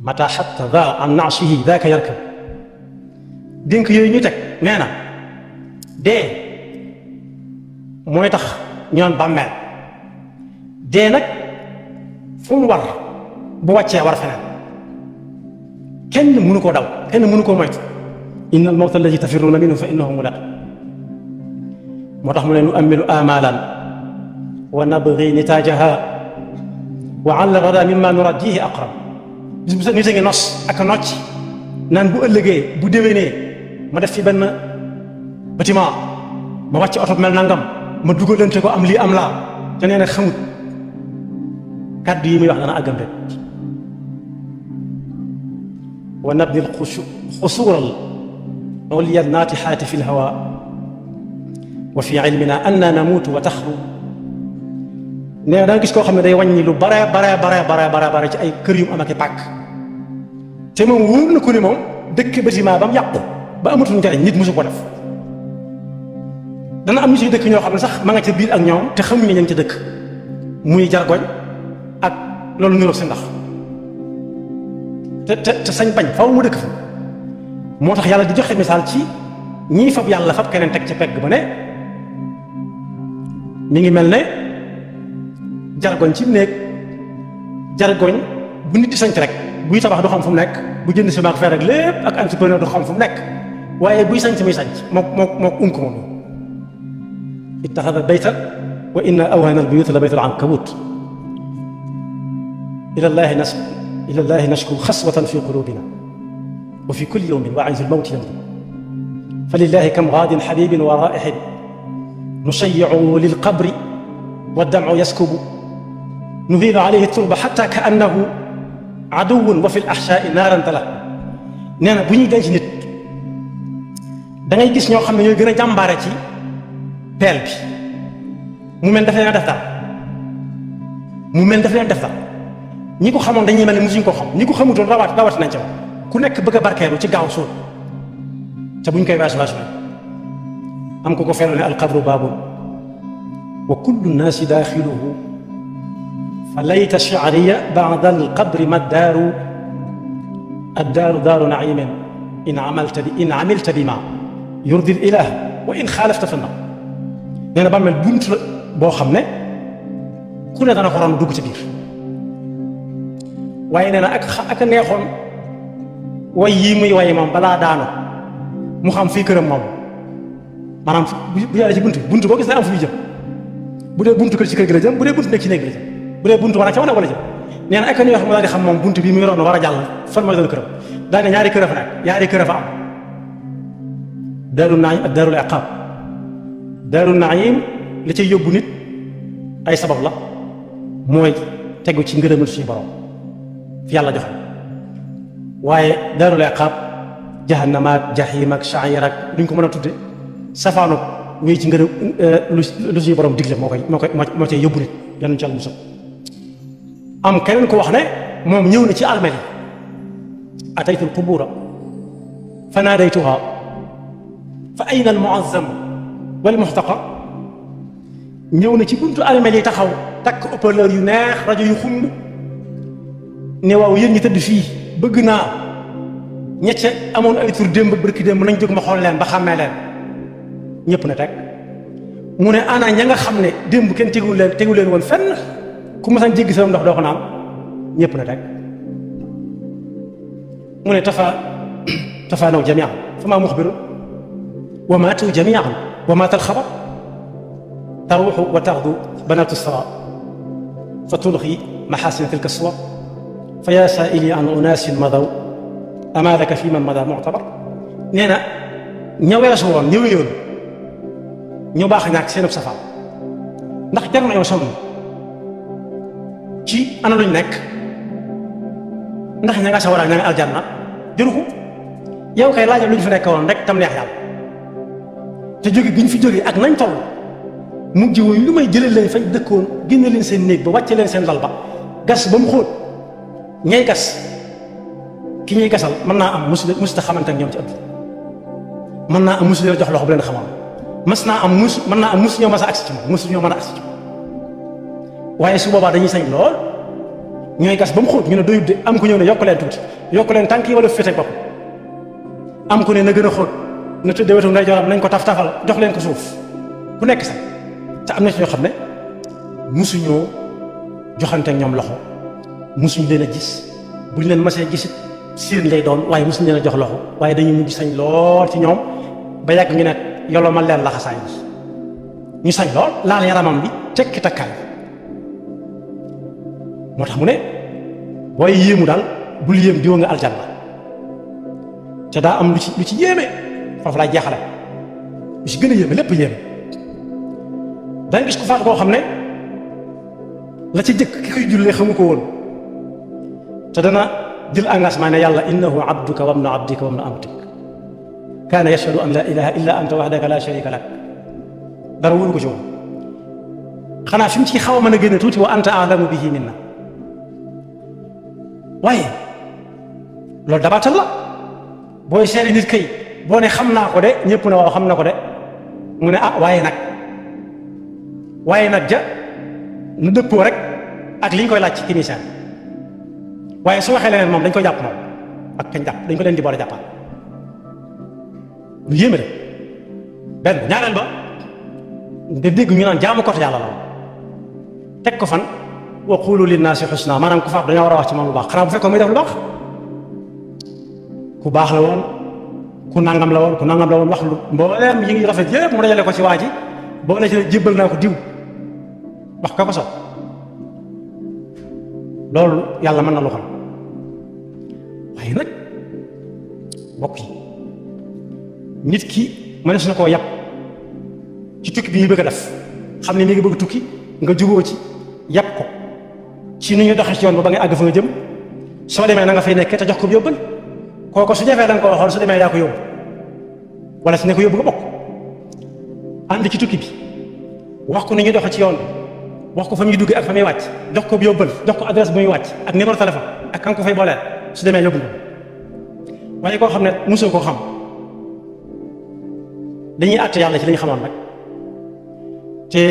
mata xatta da an naashihi daaka yarkab dénk yooyu ñu teg nee na dee mooy tax ñu naan bàmmeel dee nag fu mu war bu wàccee war feneen kenn mënu koo daw kenn mënu koo moytu inna al mawta alladi tafirruuna minhu fa innahu mulaqi moo tax mu ne nu amilu amalan wa nabgi nitaajaha wa ala rada mimma nuraddihi aqrab bis bu set nit a ngi nos ak a nocc naan bu ëllëgee bu déwénee ma def fi benn bâtiment ma wàcc oto mel nangam ma dugalante ko am lii am laa te nee na xamut kàddu yi muy wax dana àggam rek wa nabni xusuural ulya naatixaati fi lhawa wa fi ilmina anna namuutu wa taxru nee na da nga gis koo xam ne day wàññi lu bare ci ay kër yu am ak i pàkk te moom wóor na ko ni moom dëkk bâtiment ba mu yàqu ba amatul njariñ nit mosu ko def dana am ñu ci dëkk ñoo xam ne sax ma nga ca biir ak ñoom te xamuñ ne ña ngi ca dëkk muy jargoñ ak loolu niroog si ndax te sañ bañ faw mu dëkk fa moo tax yàlla di joxe misaal ci ñii fab yàlla fab keneen teg ca pegg ba ne mi ngi mel ne jargoñ ci néeg jargoñ bu nit di sañc rek buy tabax du xam fu mu nekk bu jënd si maag fer rek lépp ak entrepreneur du xam fu mu nekk waaye buy sañc muy sañc moo unk moom ittaxada baytan wa inna awhana albuyut la baytul ankabut ila llahi nashku xaswatan fi qulubina wa fi kulli yawmin wa ayzu lmawti yamdi fa lillahi kam gaadin xabibin wa raixin nushayicu lilqabri waddamcu yaskubu nuhiilu alayhi turba xata ka annahu aduwun wa fi laxshaai naaran tala nee na bu ñuy denc nit da ngay gis ñoo xam ne ñooy gën a jàmbaare ci peel bi mu mel daf leen a def dara mu mel daf leen def dara ñi ko xamoon dañuy mel ne musuñ ko xam ñi ko xamutoon rawat nañ ca ku nekk bëgg a barkeelu ci gaaw suul te buñ koy weesu am ko feelu ne alqabru baabun wa kullu nnaasi daaxiluhu fa layta shi'riya ba'da alqabri ma ddaaru addaaru daaru na'iimin in amilta bima yurdi l-ilaah wa in xaalafta fa nnaar nee na bàmmeel bunt la boo xam ne ku ne dana ko ron dugg ci biir waaye nee na ak a neexoon way yii muy way moom balaa daanu mu xam fii këram moom maanaam bu yàlla ci bunt boo gis ne am fu muy jëm bu dee buntu kër ci kër gi la jëm bu dee buntu nekk ci néeg la jëm bu dee buntu war a ca wane wala jëm nee na ay kan yoo xam ne daal di xam moom buntu bi mu yoroon war a jàll fan mooy doon këram daal ne ñaari kër a fa nekk ñaari kër a fa am daaru naim ak daarul iqaab daaru naim li cay yóbbu nit ay sabab la mooy tegu ci ngërëmal suñu borom fi yàlla joxe waaye daarul iqaab jahannama ak jaxiim ak sha'ir ak duñ ko mën a tudde safaanu wéy ci ngërëm lu suñu borom digle moo cay yóbbu nit yàlla ci àll musal am keneen ko wax ne moom ñëw na ci armeel yi ataytu alqubura fa naadaytuha fa ayna almuazzam wal muxtaqar ñëw na ci buntu armeel yi taxaw takk haut-parleur yu neex rajo yu xumb ne waaw yéen ñi tëdd fii bëgg naa ñecce amoon ay tur démb bërki démb nañ jóg ma xool leen ba xàmmee leen ñëpp na teg mu ne ana ña nga xam ne démb kenn tegu leen woon fenn ku ma sañ jéggi sama ndox doo ko naan ñëpp na teg mu ne tafaanaw jamian fa maa muxbiru wa maatu jamian wa maata alxabar taruuxu wa taxdu banaatu sawa fa tulxi maxaasina tilka suwar fa yaa saaili an unaasin madaw amaa laka fi man mada muctabar nee na ña weesu woon ñëwee yoon ñu baax ñaak seenub safaan ndax jar nañoo sonn ci ana luñ nekk ndax ña nga sawara ña nga aljanna jëru ko yow kay laajal luñ fi nekk woon rek tam neex yàlla te jóge gi ñu fi jógee ak nañ toll mujj wuñ lu may jëlee leen fañ dëkkoon génne leen seen néeg ba wàcce leen seen lal ba gas ba mu xóot ñay gas ki ñuy gasal mën naa am musuta xamante ak ñoom ci àdduna mën naa am musu leen jox loxo bu leen xamoon mën naa am musu ñoo mas a agsi ci moom musu ñoo mën a agsi ci moom waaye su boobaa dañuy sañ lool ñooy gas ba mu xóot ñu ne doyut de am ku ñëw ne yokk leen tuuti yokk leen tànk yi wala féete bopp am ku ne na gën a xóot na tëddee wetu nday joram nañ ko taf-tafal jox leen ko suuf ku nekk sax te am na ci ñoo xam ne musuñoo joxante ak ñoom loxo musuñu leen a gis buñ leen masee gisit seen lay doon waaye musuñu leen a jox loxo waaye dañuy mujj sañ lool ci ñoom ba yàgg ñu ne yolo ma leen laxasaay bi ñu sañ lool laal yaramam bi tekki takkaay moo tax mu ne booy yéemu daal bul yéem diwa nga aljanna te daa am lu ci yéeme foofu laay jeexale lu ci gën a yéeme lépp yéeme danga gis ko faatu koo xam ne la ci jëkk ki koy jullee xamu ko woon te dana jël engagement ne yàlla innahu abduka wa ibnu abdika wa ibnu amatik kaana yashhadu an la ilaha illa anta wahdaka la sharika lak dara wóolu ko ci woon xanaa fi mu ci xaw a mën a génne tuuti wa anta a'lamu bihi minna waaye loolu dabaatal la booy seeri nit kay boo ne xam naa ko de ñëpp ne waaw xam na ko de mu ne ah waaye nag ja nu dëppoo rek ak li ñu koy laaj ci kinisaan waaye su waxee leneen moom dañ koy jàpp moom ak kañ jàpp dañ ko leen di boole jàppal lu yéeme de benn ñaareel ba nga dégg ñu naan jaamu kot yàlla la teg ko fan wa qulu linnaasi xusna maanaam ku faaf dañoo war a wax ci moom lu baax xanaa bu fekkoon muy def lu baax ku baax la woon ku nangam la woon wax lu mbooleem yi ngi rafet yëpp mu dajale ko ci waa ji boo ne ci jébbal naa ko diw wax ka ko so loolu yàlla mën na lu xam waaye nag mbokk yi nit ki mënees na koo yàpp ci tukki bi ñu bëgg a def xam ne mi ngi bëgg tukki nga juboo ci yàpp ko ci nu ñu doxee ci yoon ba nga àgg fa nga jëm soo demee na nga fay nekkee te jox ko yóbbal kooko su jafee da nga ko waxoon su demee yaa ko yóbbu wala su ne ko yóbbu nga bokk ànd ci tukki bi wax ko ni ñu doxee ci yoon bi wax ko fa muy duggee ak fa muy wàcc jox ko yóbbal jox ko adresse bu muy wàcc ak numéro téléphone ak kan ko fay booleel su demee yóbbu nga waaye koo xam ne mosoo koo xam dañuy àtte yàlla ci li ñu xamoon rek te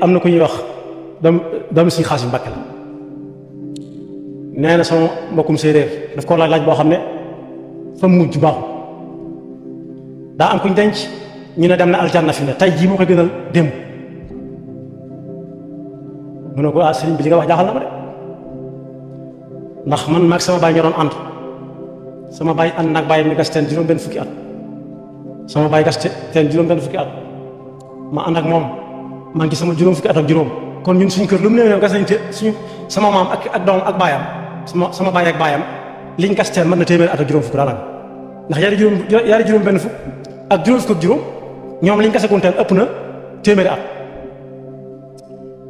am na ku ñuy wax doomu suñu Xaasim Mbàkke la nee na sama mbokkum séeréer daf koo laaj boo xam ne fa mujj baaxul daa am kuñ denc ñu ne dem na aljanna fi ne tey jii moo koy gënal démb mu ne ko ah sëriñ bi li nga wax jaaxal na ma de ndax man maag sama baay ñoo doon ànd sama baay ànd naag bàyyi mi gas teen juróom benn fukki at sama baay gas teen juróom benn fukki at ma ànd ak moom maa ngi sama juróom fukki at ak juróom kon ñun suñu kër lu mu néew gas nañ suñu sama maam ak doom ak baayam sama baay ak baayam liñ gas teen mën na téeméeri at ak juróom fukk daanaka ndax yaari juróom benn fukk ak juróom fukk ak juróom ñoom liñ gasagoon teen ëpp na téeméeri at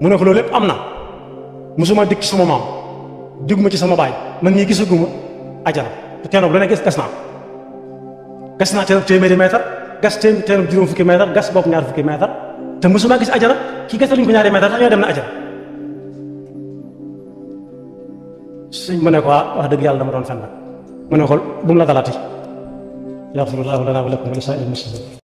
mu ne ko loolu lépp am na mosuma dikk ci sama maam digguma ci sama baay man ñii gisaguma ajana te teen bu ne gas naa teen téeméeri mètre gas teen juróom fukki mètre gas bopp ñaar fukki mètre te mosuma gis ajana kii gas luñ ko ñaari mètre tax ñoo dem na ajana suñ mu ne ko wax dëgg yàlla dama doon fen nag mu ne ko bu mu la dalati yaxfirullahu lana wa lakum wa li saa'iril muslimin